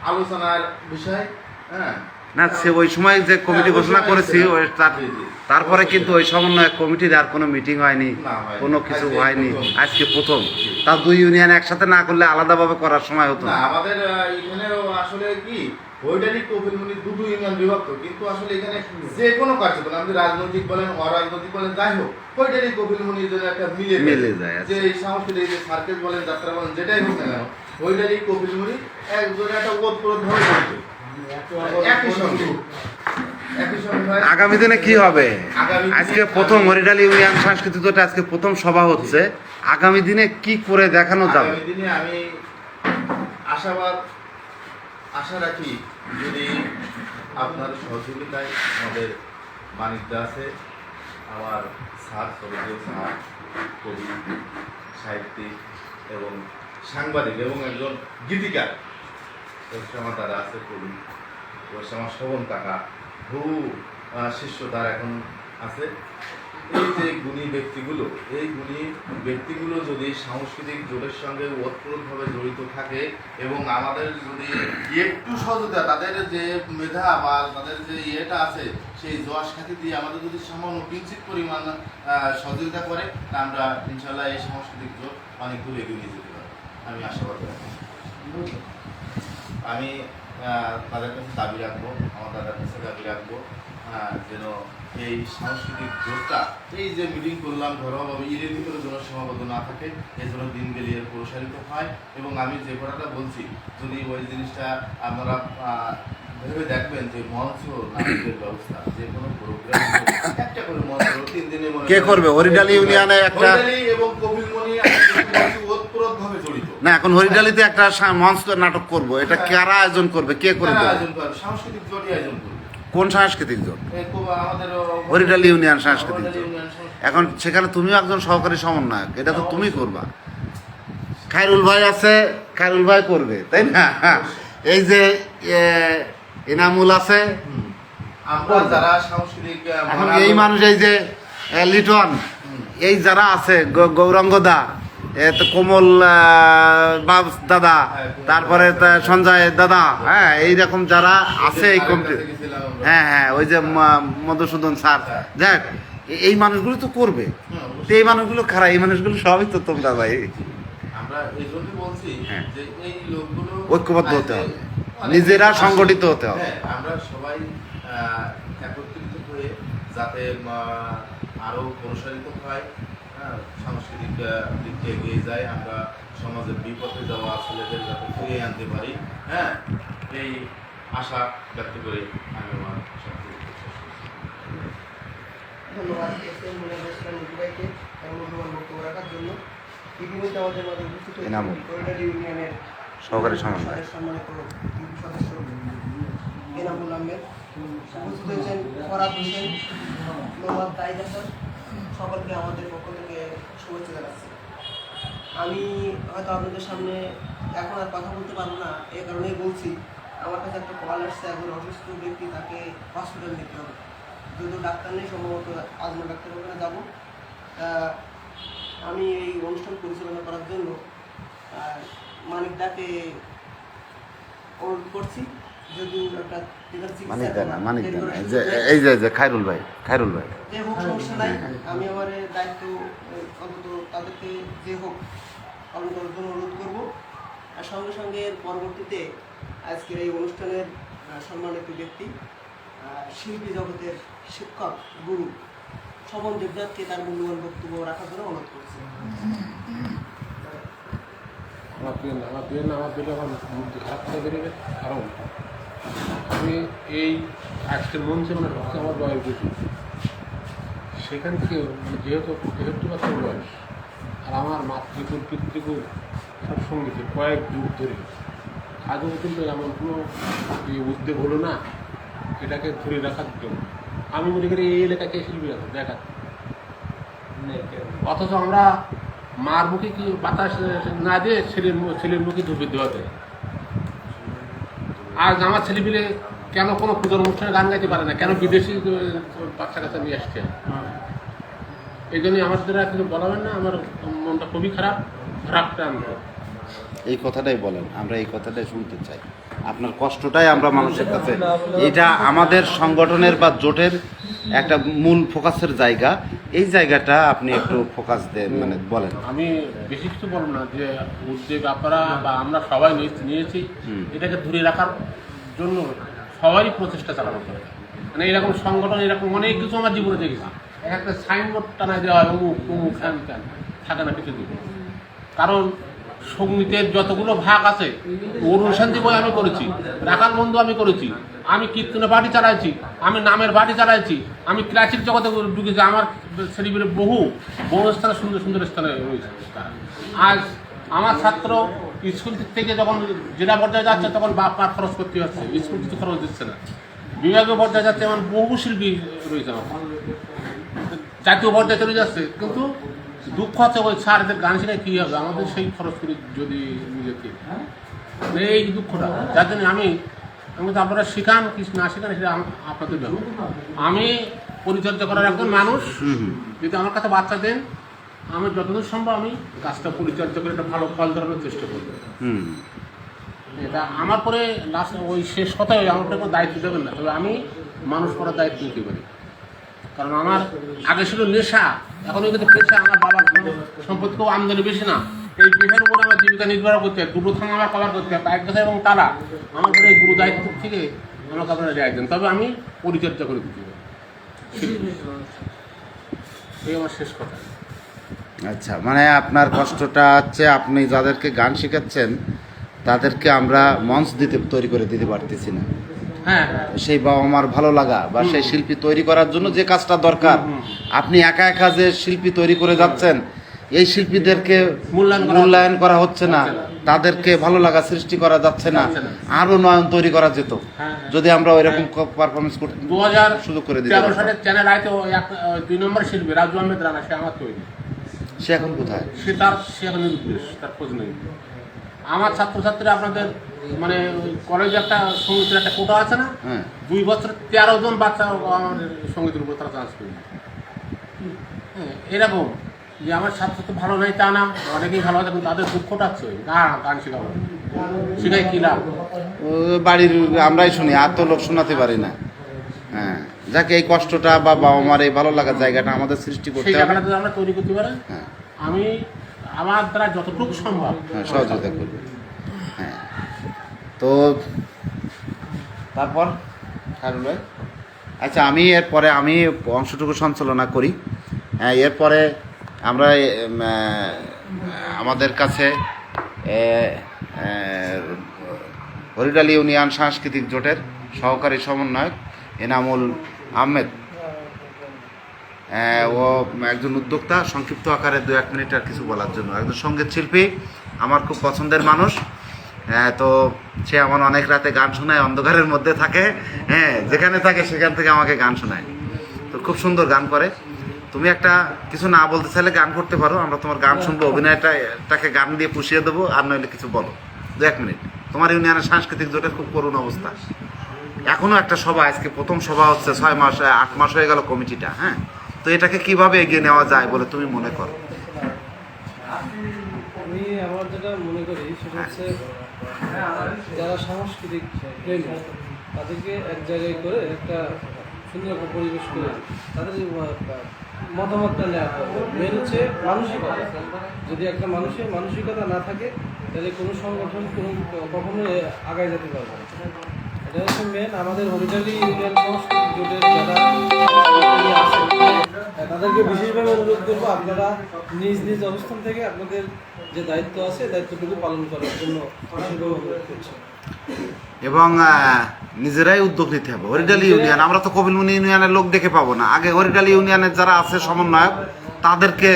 আলোচনার বিষয়, হ্যাঁ। না, সে ওই সময় যে কমিটি ঘোষণা করেছি তারপরে কিন্তু ওই সমন্বয় কমিটির আর কোনো মিটিং হয়নি, কোনো কিছু হয়নি, আজকে প্রথম। তা 2 ইউনিয়ন একসাথে না করলে আলাদাভাবে করার সময় হতো না। আমাদের এখানেও আসলে কি হরিডালি কপিলমুনি 2 ইউনিয়ন বিভক্ত, কিন্তু আসলে এখানে যে কোনো কার্যক্রম আপনি রাজনৈতিক বলেন অরাজনৈতিক বলেন যাই হোক, হরিডালি কপিলমুনির জন্য একটা মিলে যায়। যে সাংস্কৃতিক যে সার্কেল বলেন যাত্রা বলেন যেটাই হোক না কেন, হরিডালি কপিলমুনি একজনে একটা ওতপ্রোতভাবে জড়িত। আগামী দিনে কি হবে? আজকে প্রথম হরিডালি ইউনিয়ন সাংস্কৃতিক জোটে আজকে প্রথম সভা হচ্ছে, আগামী দিনে কি করে দেখানো যাবে? আগামী দিনে আমি আশা রাখি যদি আপনার সহযোগিতায় আমাদের বাণিজ্য আছে, আমার স্যার সরজীয় স্যার, কবি, সাহিত্যিক এবং সাংবাদিক এবং একজন গীতিকার, আমার দাদা আছে কবি, আমার শোভন কাকা, বহু শিষ্য তার এখন আছে। এই যে গুণী ব্যক্তিগুলো যদি সাংস্কৃতিক জোটের সঙ্গে ওতপ্রোতভাবে জড়িত থাকে এবং আমাদের যদি একটু সহযোগিতা, তাদের যে মেধা বা তাদের যে ইয়েটা আছে সেই জশ খ্যাতি দিয়ে আমাদের যদি সামান্য কিঞ্চিত পরিমাণ সহযোগিতা করে, তা আমরা ইনশাল্লাহ এই সাংস্কৃতিক জোট অনেক দূর এগিয়ে নিয়ে যেতে পারি, আমি আশাবাদ রাখি। আমি তাদের কাছে দাবি রাখবো, আমার দাদার কাছে দাবি রাখবো যেন এই সাংস্কৃতিক জোটটা, এই যে মিটিং করলাম ঘরোয়াভাবে, এর ভিতরে যেন সীমাবদ্ধ না থাকে, এই জন্য দিন গেলে এর প্রসারিত হয়। এবং আমি যে কথাটা বলছি, যদি ওই জিনিসটা আপনারা ভেবে দেখবেন যে মঞ্চ নাটকের ব্যবস্থা, যে কোনো প্রোগ্রাম একটা করে মঞ্চ 3 দিনে কে করবে? হরিডালি ইউনিয়নে একটা এবং কপিলমুনি ওতপ্রোতভাবে জড়িত। না এখন হরিডালিতে একটা মঞ্চ নাটক করব, এটা কারা আয়োজন করবে, কে করে তারা দেবে? আয়োজন করবে, সাংস্কৃতিক জোটই আয়োজন করবে। কোন সাংস্কৃতিক জোট? আমাদের হরিডালি ইউনিয়ন সাংস্কৃতিক হরিডালি জোট। ইউনিয়ন সাংস্কৃতিক। এখন সেখানে তুমিও একজন সহকারী সমন্বয়ক, এটা তো তুমি করবা। খায়রুল ভাই আছে, খায়রুল ভাই করবে, তাই না? এই যে এনামুল আছে, আমরা যারা সাংস্কৃতিক এখন এই মানুষ, এই যে লিটন, এই যারা আছে, গৌরাঙ্গদা, কোমল দাদা, তারপরে সঞ্জয় দাদা, হ্যাঁ, এইরকম যারা আছে এই কমিটি, হ্যাঁ হ্যাঁ, ওই যে মধুসূদন স্যার, দেখ এই মানুষগুলো তো করবে। তো এই মানুষগুলো খারাপ, এই মানুষগুলো সবই তো তোমরা ভাই। আমরা এই জন্যই বলছি হ্যাঁ। যে এই লোকগুলো ঐক্যবদ্ধ হতে হবে, নিজেরা সংগঠিত হতে হবে। হ্যাঁ, আমরা সবাই একত্রিত হয়ে যাতে আরো প্রসারিত হয়, হ্যাঁ, সাংস্কৃতিক দিক দিয়ে এগিয়ে যায়, আমরা সমাজের বিপথে যাওয়া ছেলেদের যাতে ফিরিয়ে আনতে পারি, হ্যাঁ, এই আশা ব্যক্ত করে আমি আমার সবকিছু শেষ করছি। ধন্যবাদ এসএম মুনিরুল ইসলাম ভাইকে এবং মূল্যবান বক্তব্য রাখার জন্য। ইতিমধ্যে আমাদের মাঝে উপস্থিত এনামুল। হরিডালি ইউনিয়নের সহকারী সমন্বয়ক। সম্মানিত ইউপি সদস্য এনামুল আহমেদ, উপস্থিত হয়েছেন ফরাদ হোসেন, মোহাম্মদ তাইদ হাসান, সকলকে আমাদের পক্ষ থেকে শুভেচ্ছা জানাচ্ছি। আমি হয়তো আপনাদের সামনে এখন আর কথা বলতে পারবো না, এই কারণেই বলছি, আমার কাছে একটা কল আসছে, একজন অসুস্থ ব্যক্তি, তাকে হসপিটাল নিতে হবে। যদিও ডাক্তার নেই, সম্ভবত আজমল ডাক্তার ওখানে যাবো। আমি এই অনুষ্ঠান পরিচালনা করার জন্য মানিকদাকে অনুরোধ করছি, যদি একটা মানিক দেয় না, মানিক দেয় না, এই যে খায়রুল ভাই, খায়রুল ভাই, যে হোক সমস্যা নাই, আমি আমার দায়িত্ব অন্তত তাদেরকে যে হোক পালন করার জন্য অনুরোধ করবো। আর সঙ্গে সঙ্গে এর পরবর্তীতে আজকের এই অনুষ্ঠানের সম্মানিত ব্যক্তি, শিল্পী জগতের শিক্ষক গুরু স্বপন দেবনাথকে তার মূল্যবান বক্তব্য রাখার জন্য অনুরোধ করছি। আমার দিলে আমার মধ্যে খারাপ করে বেরোবে। কারণ আমি এই আজকের মঞ্চে মানে ঢুকতে আমার বয়স বেশি, সেখান থেকে মানে যেহেতু বাচ্চার বয়স, আর আমার মাতৃকুল পিতৃকুল সব সঙ্গীতে কয়েক যুগ ধরে আজও কিন্তু এমন কোনো উদ্যোগ হলো না এটাকে ধরে রাখার জন্য। আমি মনে করি এই এলাকাকে শিল্পী আছে দেখা, অথচ আমরা মার মুখে কি বাতাস না দিয়ে ছেলের মুখে ধুপে দেওয়া দেয়। আজ আমার ছেলেপিলে কেন কোনো পুজোর অনুষ্ঠানে গান গাইতে পারে না, কেন বিদেশি বাচ্চা কাচ্চা নিয়ে আসছে? এই জন্যই আমার দ্বারা কিছু বলাবেন না, আমার মনটা খুবই খারাপ টান। এই কথাটাই বলেন, আমরা এই কথাটাই শুনতে চাই, আপনার কষ্টটাই আমরা মানুষের কাছে, এটা আমাদের সংগঠনের বা জোটের একটা মূল ফোকাসের জায়গা, এই জায়গাটা আপনি একটু ফোকাস দেন, মানে বলেন। আমি বেশি কিছু বলব না, যে উদ্যোগ আপনারা বা আমরা সবাই নিয়েছি, এটাকে ধরে রাখার জন্য সবারই প্রচেষ্টা চালানো দরকার। মানে এরকম সংগঠন, এরকম অনেক কিছু আমার জীবনে দেখেছি, একটা সাইনবোর্ড টানা দেওয়া হয়, অমুক তমুক হ্যান ত্যান, থাকে না কিছু দিব। কারণ সঙ্গীতের যতগুলো ভাগ আছে, অরুণ শান্তি বই আমি করেছি, রাখাল বন্ধু আমি করেছি, আমি কীর্তনের পার্টি চালাইছি, আমি নামের পার্টি চালাইছি, আমি ক্লাসিক জগতে ঢুকেছি, আমার ছেলেমেয়ে বহু স্থানে সুন্দর সুন্দর স্থানে রয়েছে। আজ আমার ছাত্র স্কুল থেকে যখন জেলা পর্যায়ে যাচ্ছে তখন বাপ মা খরচ করতে হচ্ছে, স্কুল কিছু খরচ দিচ্ছে না। বিভাগীয় পর্যায়ে যাচ্ছে, এমন বহু শিল্পী রয়েছে, আমার জাতীয় পর্যায়ে চলে যাচ্ছে। কিন্তু দুঃখ আছে, ওই স্যারদের গান শেখায় কী হবে, আমাদের সেই খরচ করি যদি নিজেকে, এই দুঃখটা, যার জন্য আমি তো আপনারা শেখান কি না শেখান সেটা আপনাদের ব্যাপার। আমি পরিচর্যা করার একজন মানুষ, যদি আমার কাছে বাচ্চা দেন, আমি যতদূর সম্ভব আমি গাছটা পরিচর্যা করে একটা ভালো ফল ধরানোর চেষ্টা করবো। এটা আমার পরে লাস্ট ওই শেষ কথায় আমার উপরে কোনো দায়িত্ব দেবেন না, তবে আমি মানুষ করার দায়িত্ব নিতে পারি। কারণ আমার আগে ছিল নেশা, এখন কিন্তু পেশা, আমার বাবার সম্পত্তিকেও আমদানি বেশি না, এই পেশার উপরে আমার জীবিকা নির্ভর করতে হয়, দুটো থানা আমার কভার করতে হয়, পায়ের কথা এবং তারা আমার উপরে গুরু দায়িত্ব থেকে আমাকে আপনারা রেয়াজ দেন, তবে আমি পরিচর্যা করে দিতে পারি। এই আমার শেষ কথা। আচ্ছা, মানে আপনার কষ্টটা হচ্ছে আপনি যাদেরকে গান শেখাচ্ছেন তাদেরকে আমরা মঞ্চ তৈরি করে দিতে পারতেছি না। হ্যাঁ, সেই বাবা মার ভালো লাগা বা সেই শিল্পী তৈরি করার জন্য যে কাজটা দরকার, আপনি একা একা যে শিল্পী তৈরি করে যাচ্ছেন, এই শিল্পীদেরকে মূল্যায়ন করা মূল্যায়ন করা হচ্ছে না, তাদেরকে ভালো লাগা সৃষ্টি করা যাচ্ছে না, যাচ্ছে না। আরো নয়ন তৈরি করা যেত হ্যাঁ। যদি আমরা ওইরকম পারফরমেন্স করতে 2013 সুযোগ করে দিতে সালে পারতাম। চ্যানেল আইতে 2 নম্বর শিল্পী রাজু আহমেদ রানা, সে আমার তৈরি, সে এখন কোথায়? সে এখন নিরুদ্দেশ, তার খোঁজ নেই। আমার ছাত্রছাত্রী আপনাদের মানে কলেজে একটা সঙ্গীতের একটা কোটা আছে না, হ্যাঁ 2 বছর 13 জন বাচ্চা আমাদের সঙ্গীতের উপর তারা চান্স পেয়ে। হ্যাঁ, এরকম যে আমার ছাত্র তো ভালো নাই তা না, অনেকেই ভালো আছে, কিন্তু তাদের দুঃখটা হচ্ছে গান শেখাবো, শিখাই কি লাভ? ও বাড়ির আমরাই শুনি, আর তো লোক শোনাতে পারি না। হ্যাঁ, যাকে এই কষ্টটা বা বাবা মার এই ভালো লাগার জায়গাটা আমাদের সৃষ্টি করতে সেই হবে। জায়গাটা যদি আমরা তৈরি করতে পারি, হ্যাঁ আমি আমার দ্বারা যতটুকু সম্ভব হ্যাঁ, সহযোগিতা করবে। হ্যাঁ, তো তারপর খায়রুল ভাই, আচ্ছা আমি এরপরে আমি অংশটুকু সঞ্চালনা করি। এরপরে আমরা আমাদের কাছে হরিডালি ইউনিয়ন সাংস্কৃতিক জোটের সহকারী সমন্বয়ক এনামুল আহমেদ, ও একজন উদ্যোক্তা, সংক্ষিপ্ত আকারে 2-1 মিনিট আর কিছু বলার জন্য। একজন সঙ্গীত শিল্পী, আমার খুব পছন্দের মানুষ। তো সে আমার অনেক রাতে গান শোনায়, অন্ধকারের মধ্যে থাকে, হ্যাঁ যেখানে থাকে সেখান থেকে আমাকে গান শোনায়, তো খুব সুন্দর গান করে। তুমি একটা কিছু না বলতে চাইলে গান করতে পারো, আমরা তোমার গান শুনবো, অভিনয়টাকে গান দিয়ে পুষিয়ে দেবো, আর নইলে কিছু বলো 2-1 মিনিট। তোমার ইউনিয়নের সাংস্কৃতিক জোটের খুব করুণ অবস্থা, এখনও একটা সভা, আজকে প্রথম সভা হচ্ছে, 6 মাস 8 মাস হয়ে গেল কমিটিটা। হ্যাঁ, তো এটাকে কিভাবে এগিয়ে নেওয়া যায় বলে তুমি মনে করো? আমি আমার যেটা মনে করি সেটা হচ্ছে যারা সাংস্কৃতিক প্রেমী তাদেরকে এক জায়গায় করে একটা সুন্দর একটা পরিবেশ করে তাদের মতামতটা নেওয়া হবে। মেন হচ্ছে মানসিকতা, যদি একটা মানুষের মানসিকতা না থাকে তাহলে কোনো সংগঠন কখনোই আগায় যেতে পারবে না। এটা হচ্ছে মেন। আমাদের হরিডালি ইউনিয়ন সাংস্কৃতিক জোটের যারা আছে তাদেরকে বিশেষভাবে অনুরোধ করবো, আপনারা নিজ নিজ অবস্থান থেকে আপনাদের যে দায়িত্ব আছে দায়িত্বটুকু পালন করার জন্য বিশেষভাবে অনুরোধ করছি। এবং নিজেরাই উদ্যোগ নিতে হবে। হরিডালি ইউনিয়ন, আমরা তো কপিলমুনি ইউনিয়নের লোক দেখে পাবো না, আগে হরিডালি ইউনিয়নের যারা আছে সমন্বয়ক তাদেরকে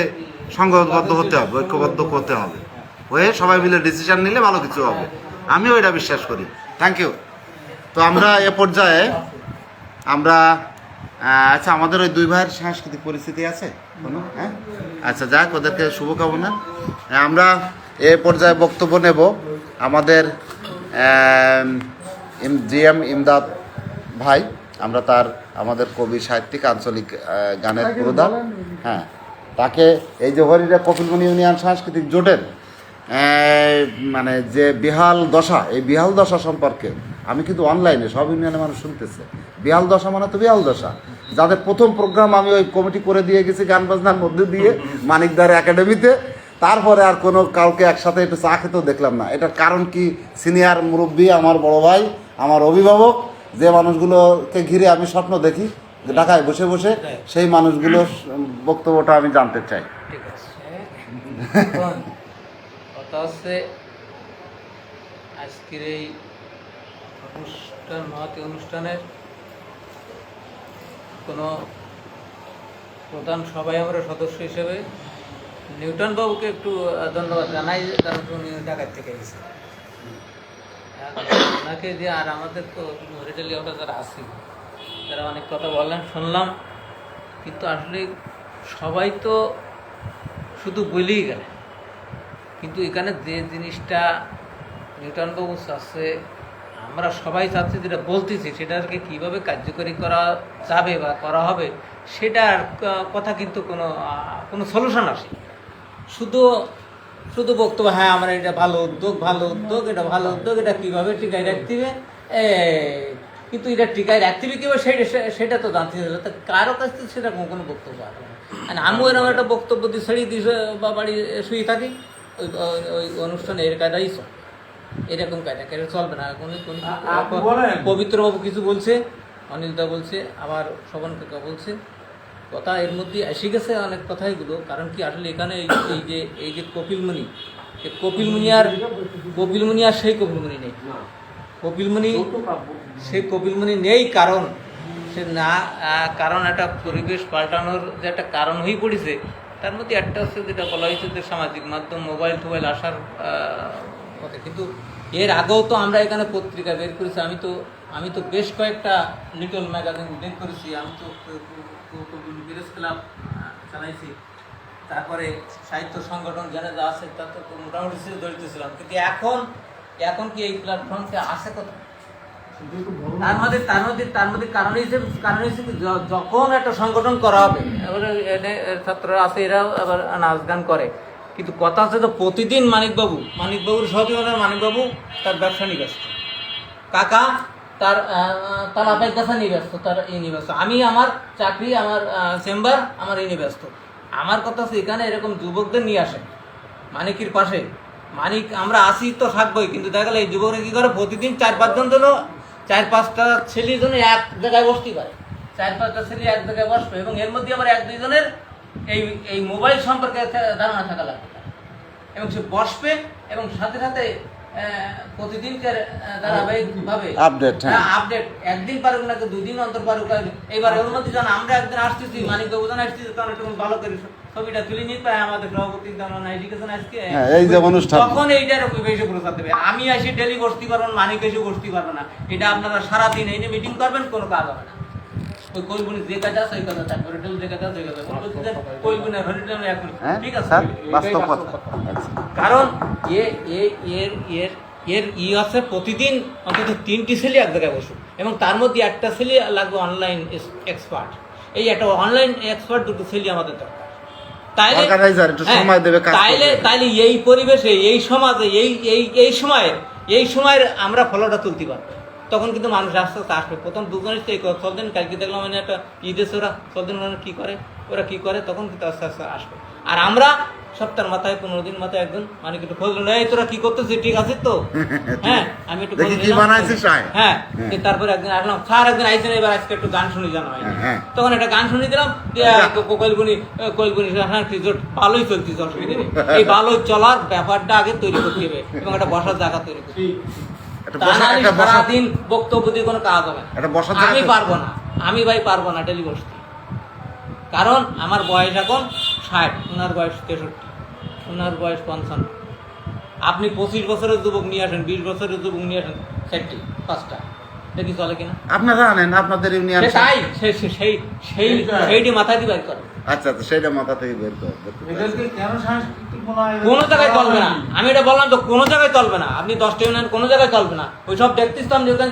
সংঘবদ্ধ হতে হবে, ঐক্যবদ্ধ করতে হবে, হয়ে সবাই মিলে ডিসিশন নিলে ভালো কিছু হবে, আমিও এটা বিশ্বাস করি। Thank you. তো আমরা এ পর্যায়ে আমরা আচ্ছা আমাদের ওই 2 ভাইয়ের সাংস্কৃতিক পরিস্থিতি আছে কোনো? হ্যাঁ, আচ্ছা যাক, ওদেরকে শুভকামনা। আমরা এ পর্যায়ে বক্তব্য নেব আমাদের GM ইমদাদ ভাই, আমরা তার আমাদের কবি সাহিত্যিক আঞ্চলিক গানের প্রধান। হ্যাঁ, তাকে এই যে হরিডা কপিলমুনি ইউনিয়ন সাংস্কৃতিক জোটের মানে যে বিহাল দশা, এই বিহাল দশা সম্পর্কে আমি কিন্তু অনলাইনে সব ইউনিয়নের মানুষ শুনতেছে, বিহাল দশা মানে তো বিহাল দশা। যাদের প্রথম প্রোগ্রাম আমি ওই কমিটি করে দিয়ে গেছি গান বাজনার মধ্যে দিয়ে মানিকদার একাডেমিতে, তারপরে আর কোনো কাউকে একসাথে একটু চা খেতেও দেখলাম না। এটার কারণ কি? সিনিয়র মুরব্বী, আমার বড় ভাই, আমার অভিভাবক, যে মানুষগুলোকে ঘিরে আমি স্বপ্ন দেখি ঢাকায় বসে বসে, সেই মানুষগুলোর বক্তব্যটা আমি জানতে চাই। ঠিক আছে, কথা হচ্ছে আজকের এই মহতী অনুষ্ঠানের কোনো প্রধান সভায় আমরা সদস্য হিসেবে নিউটন বাবুকে একটু ধন্যবাদ জানাই, কারণ উনি ঢাকার থেকে এসেছে ওনাকে দিয়ে। আর আমাদের তো হরিডালি আমরা যারা আছি তারা অনেক কথা বললেন, শুনলাম, কিন্তু আসলে সবাই তো শুধু বলেই গেলে, কিন্তু এখানে যে জিনিসটা নিউটনবাবু চাচ্ছে, আমরা সবাই চাচ্ছি, যেটা বলতেছি সেটাকে কীভাবে কার্যকরী করা যাবে বা করা হবে সেটার কথা কিন্তু কোনো সলিউশন আসে। শুধু বক্তব্য, হ্যাঁ আমরা এটা ভালো উদ্যোগ, এটা ভালো উদ্যোগ, এটা কীভাবে টিকায় রাখতে হবে, কিন্তু এটা টিকায় রাখতে হবে কীভাবে সেটা তো জানতে হবে। তা কারো কাছ থেকে সেটা কোনো বক্তব্য আসে না। আমিও এরকম একটা বক্তব্য দিয়ে ছেড়ে দিয়ে বা বাড়ি শুয়ে থাকি, ওই অনুষ্ঠানে এর কায়দাই চলে, এরকম কায়দা চলবে না। পবিত্রবাবু কিছু বলছে, অনিলদা বলছে, আবার শোভন কাকা বলছে, কথা এর মধ্যে এসে গেছে অনেক কথাইগুলো। কারণ কি আসলে এখানে এই যে কপিলমুনি, কপিলমুনি আর সেই কপিলমুনি নেই, সেই কপিলমুনি নেই, কারণ সে না, কারণ একটা পরিবেশ পাল্টানোর যে একটা কারণ হয়ে পড়েছে, তার মধ্যে একটা হচ্ছে যেটা বলা হয়েছে যে সামাজিক মাধ্যম মোবাইল টোবাইল আসার কথা, কিন্তু এর আগেও তো আমরা এখানে পত্রিকা বের করেছি। আমি তো বেশ কয়েকটা লিটল ম্যাগাজিন বের করেছি, আমি তো প্রেস ক্লাব চালাইছি, তারপরে সাহিত্য সংগঠন যারা যা আছে তা তো মোটামুটি জড়িত ছিলাম, কিন্তু এখন কি এই প্ল্যাটফর্মকে আসে কথা? তার মধ্যে কারণ হয়েছে কি, যখন একটা সংগঠন করা হবে, এবারে ছাত্ররা আছে, এরাও আবার নাচ গান করে, কিন্তু কথা হচ্ছে তো প্রতিদিন মানিকবাবুর সহযোগিতা, মানিকবাবু তার ব্যবসা নিয়ে ব্যস্ত, কাকা তার আবেগ কাছে নিয়ে ব্যস্ত, তার নিয়ে ব্যস্ত, আমি আমার চাকরি, আমার চেম্বার, আমার নিয়ে ব্যস্ত। আমার কথা হচ্ছে এখানে এরকম যুবকদের নিয়ে আসে মানিকের পাশে। মানিক আমরা আসি তো থাকবোই, কিন্তু দেখা গেল এই যুবকরা কী করে, প্রতিদিন 4-5 জন জন্য 4-5টা ছেলের জন্য এক জায়গায় বসতে পারে, 4-5টা ছেলে এক জায়গায় বসবে, এবং এর মধ্যে আবার 1-2 জনের এই মোবাইল সম্পর্কে ধারণা থাকা লাগবে, এবং সে বসবে এবং সাথে সাথে প্রতিদিনকার ধারাবাহিকভাবে আপডেট, একদিন পারুক না 2 দিন অন্তর পারুক। এইবার ওর মধ্যে যখন আমরা একদিন আসতেছি, মানিকবাবু যখন আসতেছি, তখন একটু ভালো করে ছবিটা তুলে নিতে পারে আমাদের সভাপতি এডুকেশন আজকে, তখন এইটার বেশি প্রচার দেবে। আমি এসে ডেলি বসতে পারবো না, মানিক এসে বসতে পারবো না, এটা আপনারা সারাদিন এই নিয়ে মিটিং করবেন, কোনো কাজ হবে না। ওই কইগুনি যে কাজ আছে ওই কাজ থাকবে, হোটেল যে কাজ আছে ওই কাজ থাকবে, কইগুনি হোটেল এখন ঠিক আছে, কারণ এর আছে প্রতিদিন অন্তত 3টি ছেলে এক জায়গায় বসুক, এবং তার মধ্যে একটা ছেলে লাগবে অনলাইন এক্সপার্ট। এই একটা অনলাইন এক্সপার্ট 2টো ছেলে আমাদের দরকার। তাইলে এই পরিবেশে, এই সমাজে, এই সময়ের আমরা ফলটা তুলতে পারবো, তখন কিন্তু মানুষ আস্তে আস্তে আসবে। প্রথম 2 জনের চলদিন, কালকে দেখলাম মানে একটা ঈদেশে ওরা চলদিন ওরা কি করে, তখন কিন্তু আস্তে আস্তে আসবে। আর আমরা সপ্তাহের মাথায় 15 দিন মাথায় একজন মানে একটু খোঁজ নেই, তোরা কি করতেছিস, ঠিক আছে তো, হ্যাঁ আমি একটু হ্যাঁ, তারপরে একদিন আসলাম, স্যার একদিন আইসেন, এবার আজকে একটু গান শুনি জানা হয়, তখন একটা গান শুনি দিলাম, কইলগুনি ভালোই চলতেছে, অসুবিধা নেই। এই ভালো চলার ব্যাপারটা আগে তৈরি করতে হবে, এবং একটা বসার জায়গা তৈরি করতে হবে। সারাদিন বক্তব্য দিয়ে কোনো কাজ হবে না। আমি পারবো না ডেলি বসতে, কারণ আমার বয়স এখন 60, ওনার বয়স 63, ওনার বয়স 55। আপনি 25 বছরের যুবক নিয়ে আসেন, 20 বছরের যুবক নিয়ে আসেন, 5টা দেখি চলে কিনা। আপনারা জানেন আপনাদের ইউনিয়ন সেইটি মাথায় দিয়ে বের করে। আচ্ছা, সেইটা মাথা থেকে বের করে কোনো জায়গায় চলবে না। আমি এটা বললাম তো, কোনো জায়গায় চলবে না। আপনি 10টা ইউনিয়ন কোনো জায়গায় চলবে না। ওই সব দেখতেছিলাম যে ওখানে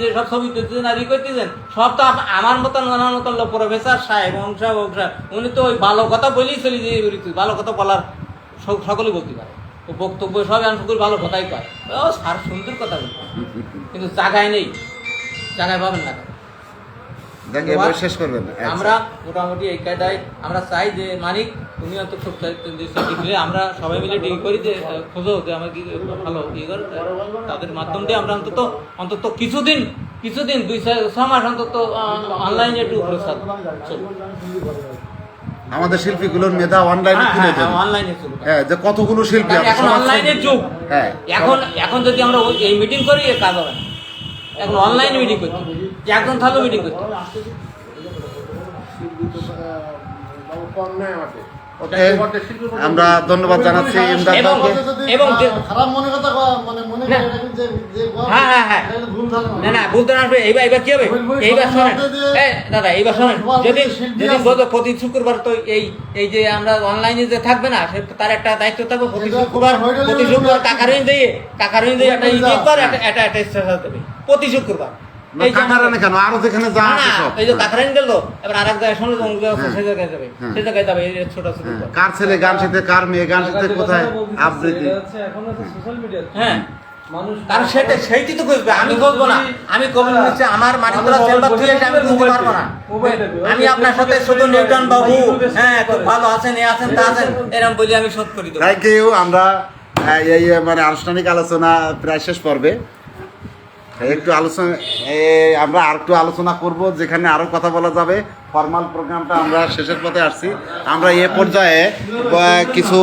যে সব ছবি তুলতেছেন আর করতেছেন, সব তো আমার মতন ওনার মতন প্রফেসর সাহেব, উনি তো ওই ভালো কথা বলেই চলে যে ভালো কথা বলার সকলেই বলতে পারে, ও বক্তব্য সব সকল ভালো কথাই কয়, ও সার সুন্দর কথা বলবে, কিন্তু জায়গায় নেই, জায়গায় পাবেন না। শেষ করবেন। আমরা মোটামুটি এই কায়দায় আমরা চাই যে মানিক তুমি অন্তত লিখলে আমরা সবাই মিলে ডিগ্রি করি, যে খোঁজো যে আমাকে ভালো ইয়ে করে, তাদের মাধ্যম দিয়ে আমরা অন্তত কিছুদিন 2-6 মাস অন্তত অনলাইনে একটু প্রচার চলবে। আমাদের শিল্পীগুলোর মেধা অনলাইনে তুলে দেন, অনলাইনে চলবে। হ্যাঁ, যে কতগুলো শিল্পী এখন অনলাইনের যুগ। হ্যাঁ, এখন যদি আমরা এই মিটিং করি এর কাজ হবে না, এখন অনলাইনে মিটিং করতে হবে, একজন থাকলেও মিটিং করতে হবে। আমরা ধন্যবাদ জানাচ্ছি এবং খারাপ মনে কথা মানে মনে না ভুল ধারণা আসবে। এইবার কি হবে, এইবার শোনেন দাদা, এইবার শোনেন, যেদিন প্রতি শুক্রবার তো এই যে আমরা অনলাইনে যে থাকবে না, তার একটা দায়িত্ব থাকবে, প্রতি শুক্রবার কাকারিন দিয়ে একটা ইডিট করে একটা স্ট্যাটাস দেবে প্রতি শুক্রবার। আরো যেখানে যা আছে সব, এই যে কাকারিন গেল, এবার আরেক জায়গায় শুনলো সেই জায়গায় যাবে, সেই জায়গায় যাবে, এই ছোট ছোট কার ছেলে গান শিখতে, কার মেয়ে গান শিখতে, কোথায় আবৃত্তি। হ্যাঁ, কারণ সেইটি তো খুঁজবে, আমি খুঁজবো না। আমি কমেন্ট নিচ্ছি, আমার মানিকতলা চেম্বার থেকে আমি খুঁজতে পারবো না। আমি আপনার সাথে শুধু নিউটন বাবু, হ্যাঁ খুব ভালো আছেন, এ আছেন, তা আছেন, এরকম বলি আমি শোধ করি। Thank you. আমরা এই মানে আনুষ্ঠানিক আলোচনা প্রায় শেষ পর্বে, আমরা আর একটু আলোচনা করব, যেখানে আরো কথা বলা যাবে। ফর্মাল প্রোগ্রামটা আমরা শেষের পথে আসছি। আমরা এ পর্যায়ে কিছু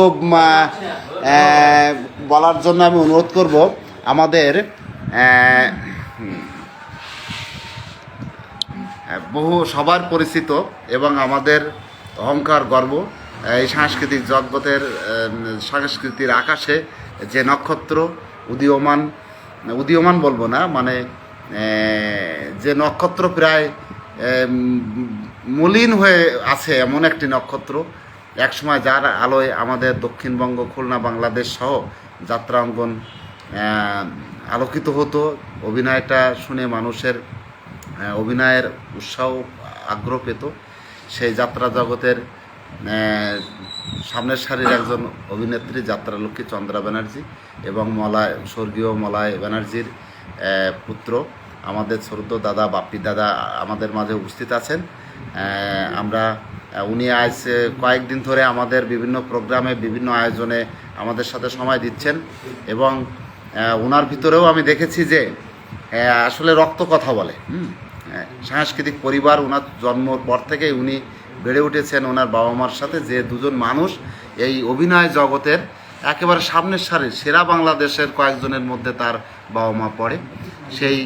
বলার জন্য আমি অনুরোধ করব আমাদের বহু সবার পরিচিত এবং আমাদের অহংকার, গর্ব এই সাংস্কৃতিক জগতের সংস্কৃতির আকাশে যে নক্ষত্র উদীয়মান বলবো না, মানে যে নক্ষত্র প্রায় মলিন হয়ে আছে, এমন একটি নক্ষত্র, একসময় যার আলোয় আমাদের দক্ষিণবঙ্গ, খুলনা, বাংলাদেশ সহ যাত্রা অঙ্গন আলোকিত হতো। অভিনয়টা শুনে মানুষের অভিনয়ের উৎসাহ আগ্রহ পেত। সেই যাত্রা জগতের সামনের সারির একজন অভিনেত্রী যাত্রালক্ষ্মী চন্দ্রা ব্যানার্জি এবং স্বর্গীয় মলয় ব্যানার্জির পুত্র আমাদের শ্রদ্ধেয় দাদা বাপ্পি দাদা আমাদের মাঝে উপস্থিত আছেন। উনি আজ কয়েকদিন ধরে আমাদের বিভিন্ন প্রোগ্রামে, বিভিন্ন আয়োজনে আমাদের সাথে সময় দিচ্ছেন এবং ওনার ভিতরেও আমি দেখেছি যে আসলে রক্ত কথা বলে। সাংস্কৃতিক পরিবার, ওনার জন্মর পর থেকেই উনি বেড়ে উঠেছেন ওনার বাবা মার সাথে, যে দুজন মানুষ এই অভিনয় জগতের একেবারে সামনের সারির সেরা বাংলাদেশের কয়েকজনের মধ্যে তার বাবা মা পড়ে। সেই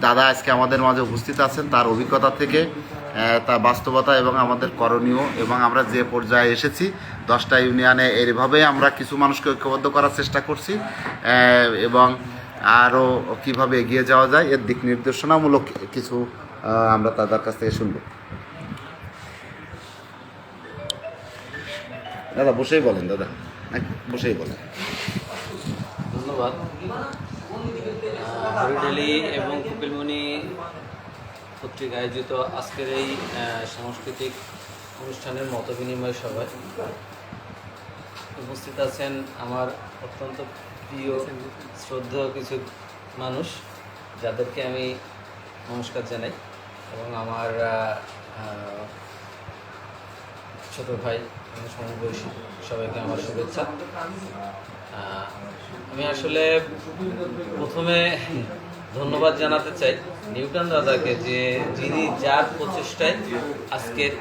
দাদা আজকে আমাদের মাঝে উপস্থিত আছেন। তার অভিজ্ঞতা থেকে, তার বাস্তবতা এবং আমাদের করণীয় এবং আমরা যে পর্যায়ে এসেছি 10টা ইউনিয়নে এইভাবেই আমরা কিছু মানুষকে ঐক্যবদ্ধ করার চেষ্টা করছি এবং আরও কীভাবে এগিয়ে যাওয়া যায় এর দিক নির্দেশনামূলক কিছু আমরা তাদের কাছ থেকে শুনব। দাদা বসেই বলেন, দাদা বসেই বলেন। ধন্যবাদ। হরিডেলি এবং কপিলমণি কর্তৃক আয়োজিত আজকের এই সাংস্কৃতিক অনুষ্ঠানের মত বিনিময় সভায় উপস্থিত আছেন আমার অত্যন্ত প্রিয় শ্রদ্ধেয় কিছু মানুষ, যাদেরকে আমি নমস্কার জানাই, এবং আমার ছোট ভাই এবং সমবয়সী সবাইকে আমার শুভেচ্ছা। আমি আসলে প্রথমে ধন্যবাদ জানাতে চাই নিউটন দাদাকে, যে যিনি যার প্রচেষ্টায় আজকের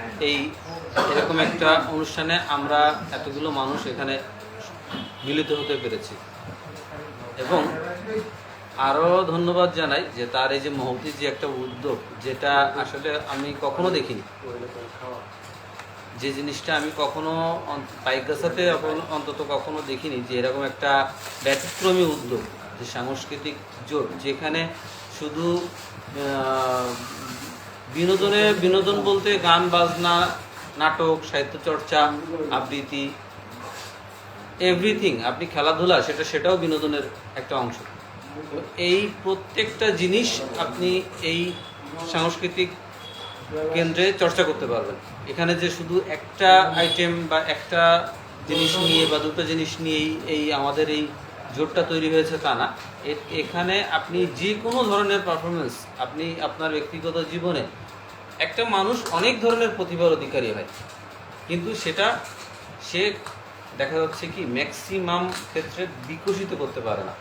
এরকম একটা অনুষ্ঠানে আমরা এতগুলো মানুষ এখানে মিলিত হতে পেরেছি। এবং আরও ধন্যবাদ জানাই যে তার এই যে মহতি যে একটা উদ্যোগ, যেটা আসলে আমি কখনো দেখিনি, যে জিনিসটা আমি কখনো পাইকগাছাতে অন্তত কখনো দেখিনি, যে এরকম একটা ব্যতিক্রমী উদ্যোগ, যে সাংস্কৃতিক জোট, যেখানে শুধু বিনোদন বলতে গান বাজনা, নাটক, সাহিত্য চর্চা, আবৃত্তি, এভরিথিং, আপনি খেলাধুলা, সেটাও বিনোদনের একটা অংশ। তো এই প্রত্যেকটা জিনিস আপনি এই সাংস্কৃতিক কেন্দ্রে চর্চা করতে পারবেন। এখানে যে শুধু একটা আইটেম বা একটা জিনিস নিয়ে বা দুটো জিনিস নিয়েই আমাদের এই জোটটা তৈরি হয়েছে তা না। এখানে আপনি যে কোনো ধরনের পারফরমেন্স, আপনি আপনার ব্যক্তিগত জীবনে একটা মানুষ অনেক ধরনের প্রতিভার অধিকারী হয়, কিন্তু সেটা সে দেখা যাচ্ছে কি ম্যাক্সিমাম ক্ষেত্রে বিকশিত করতে পারে না।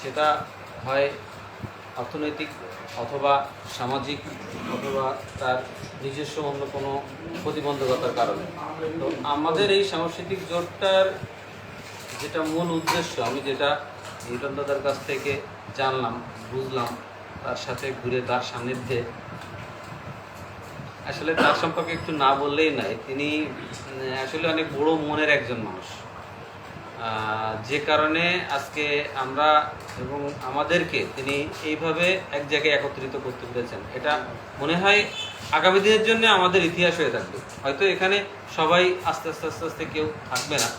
সেটা হয় অর্থনৈতিক অথবা সামাজিক অথবা তার নিজস্ব অন্য কোনো প্রতিবন্ধকতার কারণে। তো আমাদের এই সাংস্কৃতিক জোটটার যেটা মূল উদ্দেশ্য, আমি যেটা নিউটন দাদার কাছ থেকে জানলাম, বুঝলাম, তার সাথে ঘুরে তার সান্নিধ্যে, আসলে তার সম্পর্কে একটু না বললেই নাই। তিনি আসলে অনেক বড় মনের একজন মানুষ, যে কারণে আজকে আমরা এবং আমাদেরকে তিনি এইভাবে এক জায়গায় একত্রিত করতে পেরেছেন। এটা মনে হয় আগামী দিনের জন্য আমাদের ইতিহাস হয়ে থাকবে। হয়তো এখানে সবাই আস্তে আস্তে কেউ থাকবে না,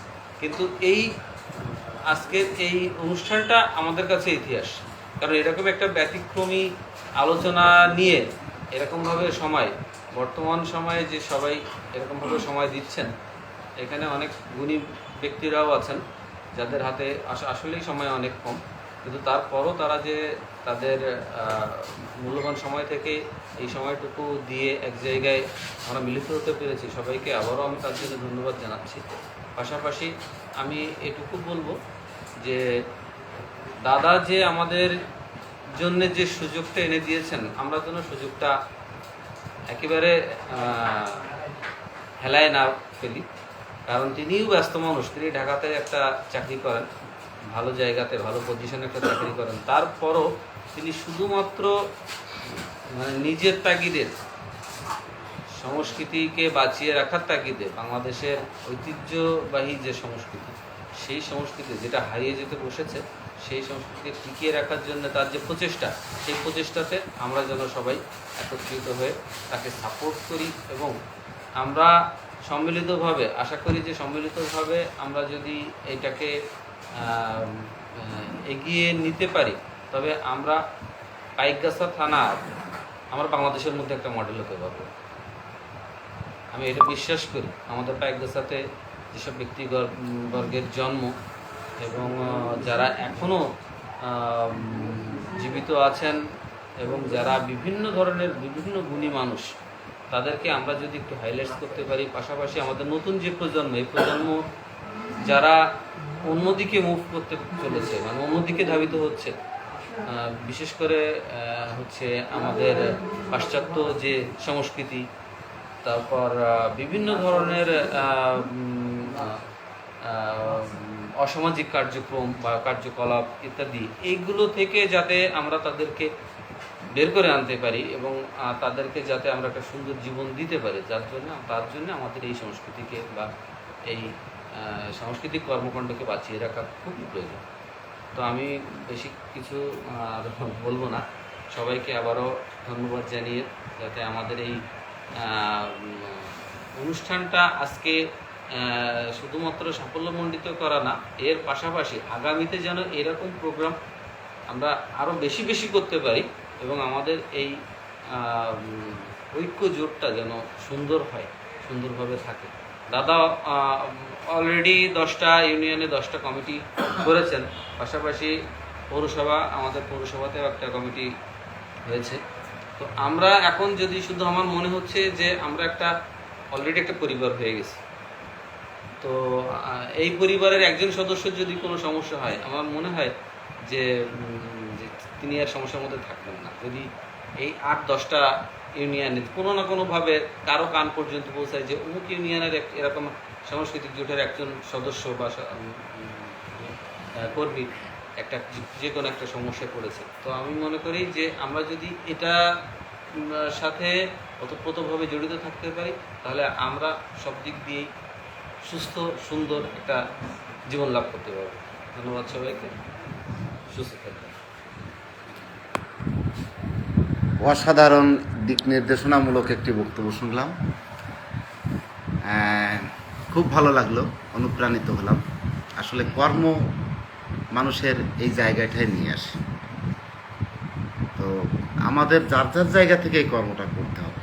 কিন্তু আজকের এই অনুষ্ঠানটা আমাদের কাছে ইতিহাস। কারণ এরকম একটা ব্যতিক্রমী আলোচনা নিয়ে এরকমভাবে বর্তমান সময়ে যে সবাই এরকমভাবে সময় দিচ্ছেন, এখানে অনেক গুণী ব্যক্তিরাও আছেন যাদের হাতে আসলেই সময় অনেক কম, কিন্তু তারপরও তারা যে তাদের মূল্যবান সময় থেকে এই সময়টুকু দিয়ে এক জায়গায় আমরা মিলিত হতে পেরেছি, সবাইকে আবারও আমি তার জন্য ধন্যবাদ জানাচ্ছি। পাশাপাশি আমি এটুকু বলবো যে দাদা যে আমাদের জন্য যে সুযোগটা এনে দিয়েছেন, আমরা যেন সুযোগটা একেবারে হেলায় না ফেলি। কারণ তিনিও ব্যস্ত মানুষ, তিনি ঢাকাতে একটা চাকরি করেন, ভালো জায়গাতে ভালো পজিশনে একটা চাকরি করেন, তারপরও তিনি শুধুমাত্র নিজের তাগিদের সংস্কৃতিকে বাঁচিয়ে রাখার তাগিদে বাংলাদেশের ঐতিহ্যবাহী যে সংস্কৃতি, সেই সংস্কৃতি যেটা হারিয়ে যেতে বসেছে, সেই সংস্কৃতিকে টিকিয়ে রাখার জন্য তার যে প্রচেষ্টা, সেই প্রচেষ্টাতে আমরা যেন সবাই একত্রিত হয়ে তাকে সাপোর্ট করি এবং আমরা সম্মিলিতভাবে, আশা করি যে সম্মিলিতভাবে আমরা যদি এটাকে এগিয়ে নিতে পারি, তবে আমরা পাইকগাছা থানা আমরা বাংলাদেশের মধ্যে একটা মডেল হতে পারবো। আমি এটা বিশ্বাস করি। আমাদের পাইকগাছাতে যেসব ব্যক্তিবর্গের জন্ম এবং যারা এখনও জীবিত আছেন এবং যারা বিভিন্ন ধরনের বিভিন্ন গুণী মানুষ, তাদেরকে আমরা যদি একটু হাইলাইটস করতে পারি, পাশাপাশি আমাদের নতুন যে প্রজন্ম, এই প্রজন্ম যারা অন্যদিকে মুভ করতে চলেছে, মানে অন্যদিকে ধাবিত হচ্ছে, বিশেষ করে হচ্ছে আমাদের পাশ্চাত্য যে সংস্কৃতি, তারপর বিভিন্ন ধরনের অসামাজিক কার্যক্রম বা কার্যকলাপ ইত্যাদি, এইগুলো থেকে যাতে আমরা তাদেরকে বের করে আনতে পারি এবং তাদেরকে যাতে আমরা একটা সুন্দর জীবন দিতে পারি, তার জন্য আমাদের এই সংস্কৃতিকে বা এই সাংস্কৃতিক কর্মকাণ্ডকে বাঁচিয়ে রাখা খুব প্রয়োজন। তো আমি বেশি কিছু আর বলবো না। সবাইকে আবারও ধন্যবাদ জানিয়ে, যাতে আমাদের এই অনুষ্ঠানটা আজকে শুধুমাত্র সাফল্যমণ্ডিত করা না, এর পাশাপাশি আগামীতে যেন এরকম প্রোগ্রাম আমরা আরও বেশি বেশি করতে পারি এবং আমাদের এই ঐক্য জোটটা যেন সুন্দর হয়, সুন্দরভাবে থাকে। দাদা অলরেডি 10টা ইউনিয়নে 10টা কমিটি করেছেন, পাশাপাশি পৌরসভা, আমাদের পৌরসভাতেও একটা কমিটি হয়েছে। তো আমরা এখন যদি শুধু, আমার মনে হচ্ছে যে আমরা অলরেডি একটা পরিবার হয়ে গেছি। তো এই পরিবারের একজন সদস্যের যদি কোনো সমস্যা হয়, আমার মনে হয় যে তিনি আর সমস্যার মধ্যে থাকবেন না। যদি এই 8-10টা ইউনিয়নে কোনো না কোনোভাবে কারো কান পর্যন্ত পৌঁছায় যে অমুক ইউনিয়নের এরকম সাংস্কৃতিক জোটের একজন সদস্য বা কর্মী যে কোনো একটা সমস্যায় পড়েছে, তো আমি মনে করি যে আমরা যদি এটা সাথে ওতপ্রোতভাবে জড়িত থাকতে পারি, তাহলে আমরা সব দিক দিয়েই সুস্থ সুন্দর একটা জীবন লাভ করতে পারবো। ধন্যবাদ সবাইকে, সুস্থ থাকবেন। অসাধারণ দিক নির্দেশনামূলক একটি বক্তব্য শুনলাম, খুব ভালো লাগলো, অনুপ্রাণিত হলাম। আসলে কর্ম মানুষের এই জায়গাটায় নিয়ে আসে, তো আমাদের যার যার জায়গা থেকে এই কর্মটা করতে হবে।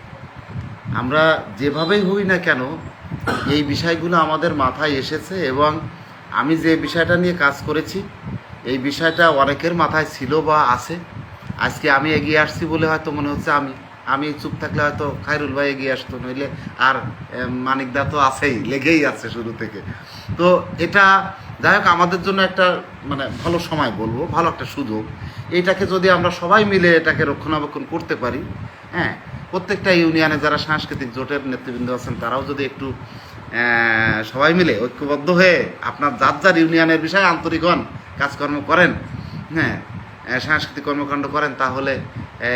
আমরা যেভাবেই হই না কেন, এই বিষয়গুলো আমাদের মাথায় এসেছে এবং আমি যে বিষয়টা নিয়ে কাজ করেছি, এই বিষয়টা অনেকের মাথায় ছিল বা আছে। আজকে আমি এগিয়ে আসছি বলে হয়তো মনে হচ্ছে আমি চুপ থাকলে হয়তো খায়রুল ভাই এগিয়ে আসতো, নইলে আর মানিকদা তো আছেই, লেগেই আছে শুরু থেকে। তো এটা যাই হোক আমাদের জন্য একটা মানে ভালো সময় বলবো, ভালো একটা সুযোগ। এইটাকে যদি আমরা সবাই মিলে এটাকে রক্ষণাবেক্ষণ করতে পারি, হ্যাঁ, প্রত্যেকটা ইউনিয়নে যারা সাংস্কৃতিক জোটের নেতৃবৃন্দ আছেন তারাও যদি একটু সবাই মিলে ঐক্যবদ্ধ হয়ে আপনার যার যার ইউনিয়নের বিষয়ে আন্তরিক হন, কাজকর্ম করেন, হ্যাঁ, সাংস্কৃতিক কর্মকাণ্ড করেন, তাহলে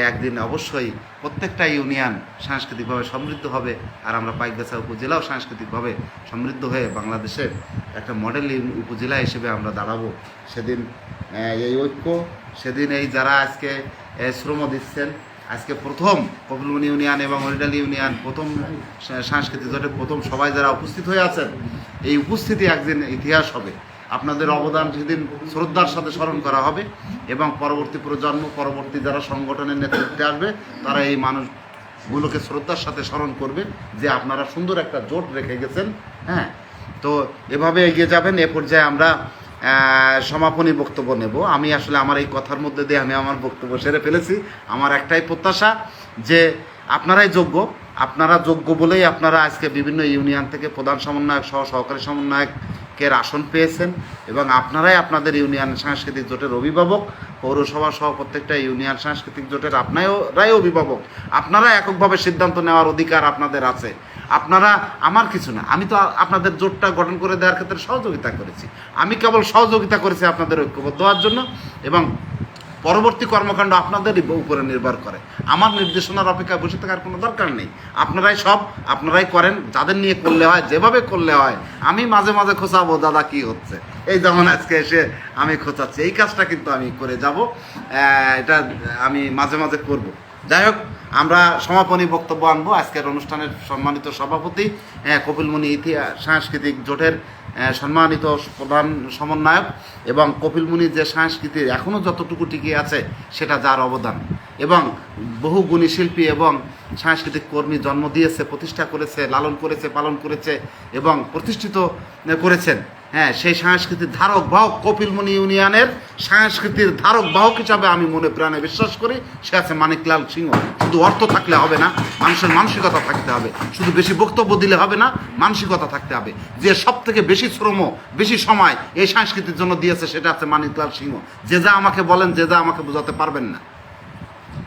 একদিন অবশ্যই প্রত্যেকটা ইউনিয়ন সাংস্কৃতিকভাবে সমৃদ্ধ হবে। আর আমরা পাইকগাছা উপজেলাও সাংস্কৃতিকভাবে সমৃদ্ধ হয়ে বাংলাদেশের একটা মডেল উপজেলা হিসেবে আমরা দাঁড়াবো। সেদিন এই ঐক্য, সেদিন এই যারা আজকে শ্রম দিচ্ছেন, আজকে প্রথম কপিলমুনি ইউনিয়ন এবং হরিডালি ইউনিয়ন প্রথম সাংস্কৃতিক জোটে প্রথম সবাই যারা উপস্থিত হয়ে আছেন, এই উপস্থিতি একদিন ইতিহাস হবে। আপনাদের অবদান সেদিন শ্রদ্ধার সাথে স্মরণ করা হবে এবং পরবর্তী প্রজন্ম, পরবর্তী যারা সংগঠনের নেতৃত্বে আসবে, তারা এই মানুষগুলোকে শ্রদ্ধার সাথে স্মরণ করবে যে আপনারা সুন্দর একটা জোট রেখে গেছেন। হ্যাঁ, তো এভাবে এগিয়ে যাবেন। এ পর্যায়ে আমরা সমাপনী বক্তব্য নেব। আমি আসলে আমার এই কথার মধ্যে দিয়ে আমি আমার বক্তব্য সেরে ফেলেছি। আমার একটাই প্রত্যাশা যে আপনারাই যোগ্য, আপনারা যোগ্য বলেই আপনারা আজকে বিভিন্ন ইউনিয়ন থেকে প্রধান সমন্বয়ক সহ সহকারী সমন্বয়কের আসন পেয়েছেন এবং আপনারাই আপনাদের ইউনিয়ন সাংস্কৃতিক জোটের অভিভাবক। পৌরসভা সহ প্রত্যেকটা ইউনিয়ন সাংস্কৃতিক জোটের আপনারাই অভিভাবক। আপনারা এককভাবে সিদ্ধান্ত নেওয়ার অধিকার আপনাদের আছে। আপনারা আমার কিছু না, আমি তো আপনাদের জোটটা গঠন করে দেওয়ার ক্ষেত্রে সহযোগিতা করেছি। আমি কেবল সহযোগিতা করেছি আপনাদের ঐক্যবদ্ধ হওয়ার জন্য এবং পরবর্তী কর্মকাণ্ড আপনাদেরই উপরে নির্ভর করে। আমার নির্দেশনার অপেক্ষায় বসে থাকার কোনো দরকার নেই। আপনারাই করেন, যাদের নিয়ে করলে হয়, যেভাবে করলে হয়। আমি মাঝে মাঝে খোঁচাবো দাদা কি হচ্ছে, এই যেমন আজকে এসে আমি খোঁচাচ্ছি, এই কাজটা কিন্তু আমি করে যাব, এটা আমি মাঝে মাঝে করব। যাই হোক, আমরা সমাপনী বক্তব্য আনবো। আজকের অনুষ্ঠানের সম্মানিত সভাপতি কপিলমুনি ইতিহাস সাংস্কৃতিক জোটের সম্মানিত প্রধান সমন্বয়ক এবং কপিলমুনি যে সংস্কৃতির এখনও যতটুকু টিকে আছে সেটা যার অবদান, এবং বহু গুণী শিল্পী এবং সাংস্কৃতিক কর্মী জন্ম দিয়েছে, প্রতিষ্ঠা করেছে, লালন করেছে, পালন করেছে এবং প্রতিষ্ঠিত করেছেন। হ্যাঁ, সেই সংস্কৃতির ধারক বাহক কপিলমুনি ইউনিয়নের সংস্কৃতির ধারক বাহক হিসাবে আমি মনে প্রাণে বিশ্বাস করি সে আছে মানিকলাল সিংহ। শুধু অর্থ থাকলে হবে না, মানুষের মানসিকতা থাকতে হবে। শুধু বেশি বক্তব্য দিলে হবে না, মানসিকতা থাকতে হবে। যে সব থেকে বেশি শ্রম, বেশি সময় এই সংস্কৃতির জন্য দিয়েছে সেটা আছে মানিকলাল সিংহ। যে যা আমাকে বলেন, যে যা আমাকে বোঝাতে পারবেন না।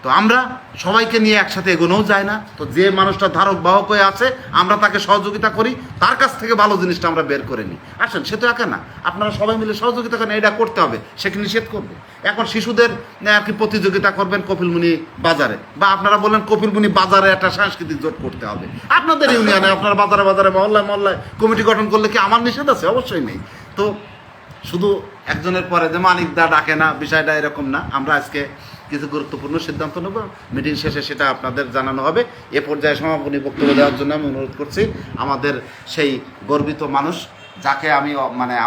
তো আমরা সবাইকে নিয়ে একসাথে এগোনোও যায় না। তো যে মানুষটা ধারক বাহক হয়ে আছে আমরা তাকে সহযোগিতা করি, তার কাছ থেকে ভালো জিনিসটা আমরা বের করে নিই। আসেন, সে তো একা না, আপনারা সবাই মিলে সহযোগিতা করেন, এটা করতে হবে, সেকে নিষেধ করবে। এখন শিশুদের আর কি প্রতিযোগিতা করবেন কপিলমুনি বাজারে, বা আপনারা বলেন কপিলমুনি বাজারে একটা সাংস্কৃতিক জোট করতে হবে। আপনাদের ইউনিয়নে, আপনারা বাজারে বাজারে মহল্লায় মহল্লায় কমিটি গঠন করলে কি আমার নিষেধ আছে? অবশ্যই নেই। তো শুধু একজনের পরে যে মানিকদা ডাকে না, বিষয়টা এরকম না। আমরা আজকে কিছু গুরুত্বপূর্ণ সিদ্ধান্ত নেব, মিটিং শেষে সেটা আপনাদের জানানো হবে। এ পর্যায়ে সমাপনী বক্তব্য দেওয়ার জন্য আমি অনুরোধ করছি আমাদের সেই গর্বিত মানুষ, যাকে আমি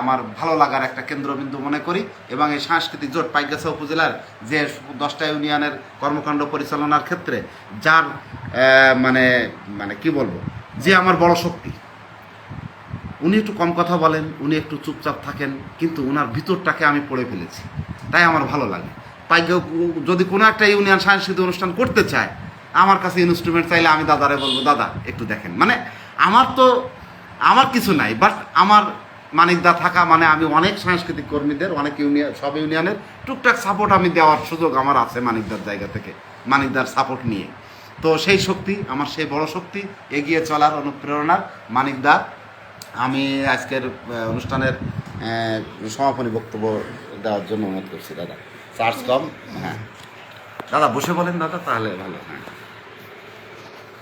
আমার ভালো লাগার একটা কেন্দ্রবিন্দু মনে করি, এবং এই সাংস্কৃতিক জোট পাইকগাছা উপজেলার যে 10টা ইউনিয়নের কর্মকাণ্ড পরিচালনার ক্ষেত্রে যার কি বলবো, যে আমার বড় শক্তি। উনি একটু কম কথা বলেন, উনি একটু চুপচাপ থাকেন, কিন্তু ওনার ভিতরটাকে আমি পড়ে ফেলেছি, তাই আমার ভালো লাগে। যদি কোনো একটা ইউনিয়ন সাংস্কৃতিক অনুষ্ঠান করতে চায়, আমার কাছে ইনস্ট্রুমেন্ট চাইলে আমি দাদারে বলবো, দাদা একটু দেখেন। আমার কিছু নাই, বাট আমার মানিকদা থাকা আমি অনেক সাংস্কৃতিক কর্মীদের, অনেক সব ইউনিয়নের টুকটাক সাপোর্ট আমি দেওয়ার সুযোগ আমার আছে মানিকদার জায়গা থেকে, মানিকদার সাপোর্ট নিয়ে। তো সেই শক্তি, আমার সেই বড় শক্তি, এগিয়ে চলার অনুপ্রেরণার মানিকদা। আমি আজকের অনুষ্ঠানের সমাপনী বক্তব্য দেওয়ার জন্য অনুরোধ করছি দাদা। চার্জ কম। হ্যাঁ দাদা বসে বলেন দাদা, তাহলে ভালো। হ্যাঁ,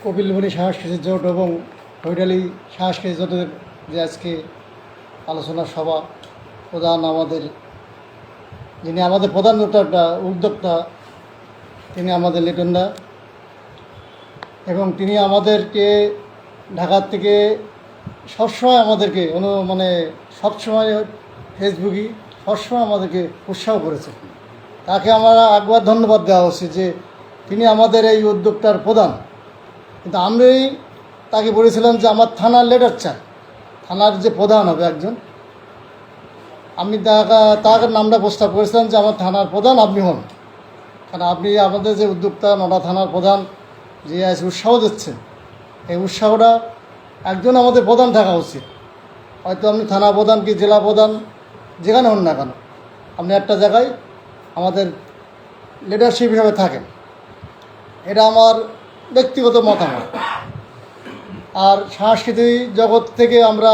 কপিলমুনি সাংস্কৃতিক জোট এবং হৈডালি সাংস্কৃতিক জোটের যে আজকে আলোচনা সভা, যিনি আমাদের প্রধান উদ্যোক্তা তিনি আমাদের লিটনদা, এবং তিনি আমাদেরকে ঢাকার থেকে সবসময় আমাদেরকে সবসময় ফেসবুকে সবসময় আমাদেরকে উৎসাহ করেছেন। তাকে আমরা একবার ধন্যবাদ দেওয়া উচিত যে তিনি আমাদের এই উদ্যোগটার প্রধান। কিন্তু আমরাই তাকে বলেছিলাম যে আমার থানার লেটার চাই, থানার যে প্রধান হবে একজন, আমি তার নামটা প্রস্তাব করেছিলাম যে আমার থানার প্রধান আপনি হন, কারণ আপনি আমাদের যে উদ্যোক্তা নটা থানার প্রধান যে আজ উৎসাহ দিচ্ছেন, এই উৎসাহটা একজন আমাদের প্রধান থাকা উচিত। হয়তো আপনি থানা প্রধান কি জেলা প্রধান যেখানে হন না কেন, আপনি একটা জায়গায় আমাদের লিডারশিপ হিসাবে থাকেন। এটা আমার ব্যক্তিগত মতামত। আর সাংস্কৃতিক জগৎ থেকে আমরা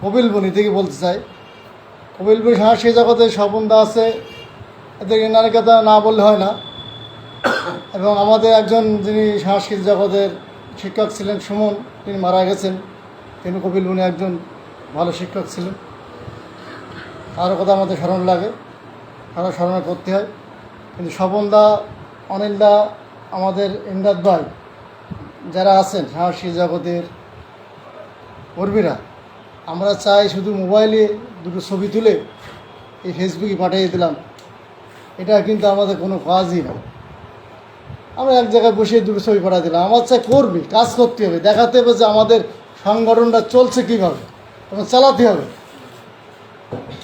কপিলমুনি থেকে বলতে চাই, কপিলমুনি সাংস্কৃতিক জগতে স্বপনদা আছে, এদের এনার কথা না বললে হয় না। এবং আমাদের একজন যিনি সাংস্কৃতিক জগতের শিক্ষক ছিলেন সুমন, তিনি মারা গেছেন, তিনি কপিলমুনি একজন ভালো শিক্ষক ছিলেন। তারও কথা আমাদের স্মরণ লাগে, স্মরণ করতে হয়। কিন্তু স্বপনদা, অনিলদা, আমাদের ইমদাদ ভাই যারা আছেন সাংস্কৃতিক জগতের কর্মীরা, আমরা চাই শুধু মোবাইলে দুটো ছবি তুলে এই ফেসবুকে পাঠিয়ে দিলাম, এটা কিন্তু আমাদের কোনো কাজই না। আমরা এক জায়গায় বসে দুটো ছবি পাঠিয়ে দিলাম। আমার চাই কর্মী, কাজ করতে হবে, দেখাতে হবে যে আমাদের সংগঠনটা চলছে কীভাবে এবং চালাতে হবে।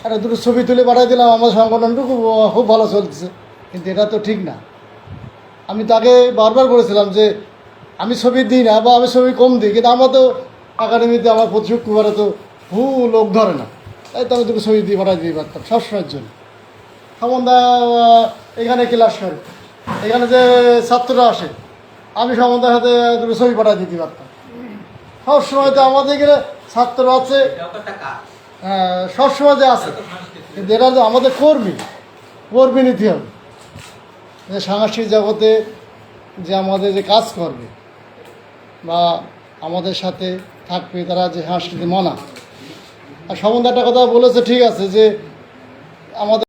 একটা দুটো ছবি তুলে পাঠিয়ে দিলাম, আমার সংগঠনটুকু খুব ভালো চলছে, কিন্তু এটা তো ঠিক না। আমি তাকে বারবার বলেছিলাম যে আমি ছবি দিই না বা আমি ছবি কম দিই, কিন্তু আমার তো একাডেমিতে আমার প্রতি শুক্রবারে তো লোক ধরে না, তাই তো আমি দুটো ছবি দিয়ে পাঠিয়ে দিতে পারতাম সবসময়ের জন্য। সমন্দা এখানে ক্লাস করে, এখানে যে ছাত্ররা আসে, আমি সমন্দার হাতে দুটো ছবি পাঠিয়ে দিতে পারতাম সবসময়। তো আমাদের এখানে ছাত্র আছে, সবসময় যে আছে, কিন্তু এরা যে আমাদের কর্মী নিতে হবে। যে সাংস্কৃতিক জগতে যে আমাদের যে কাজ করবে বা আমাদের সাথে থাকবে, তারা যে সংস্কৃতি মানা। আর সম্বন্ধে একটা কথা বলেছে, ঠিক আছে, যে আমাদের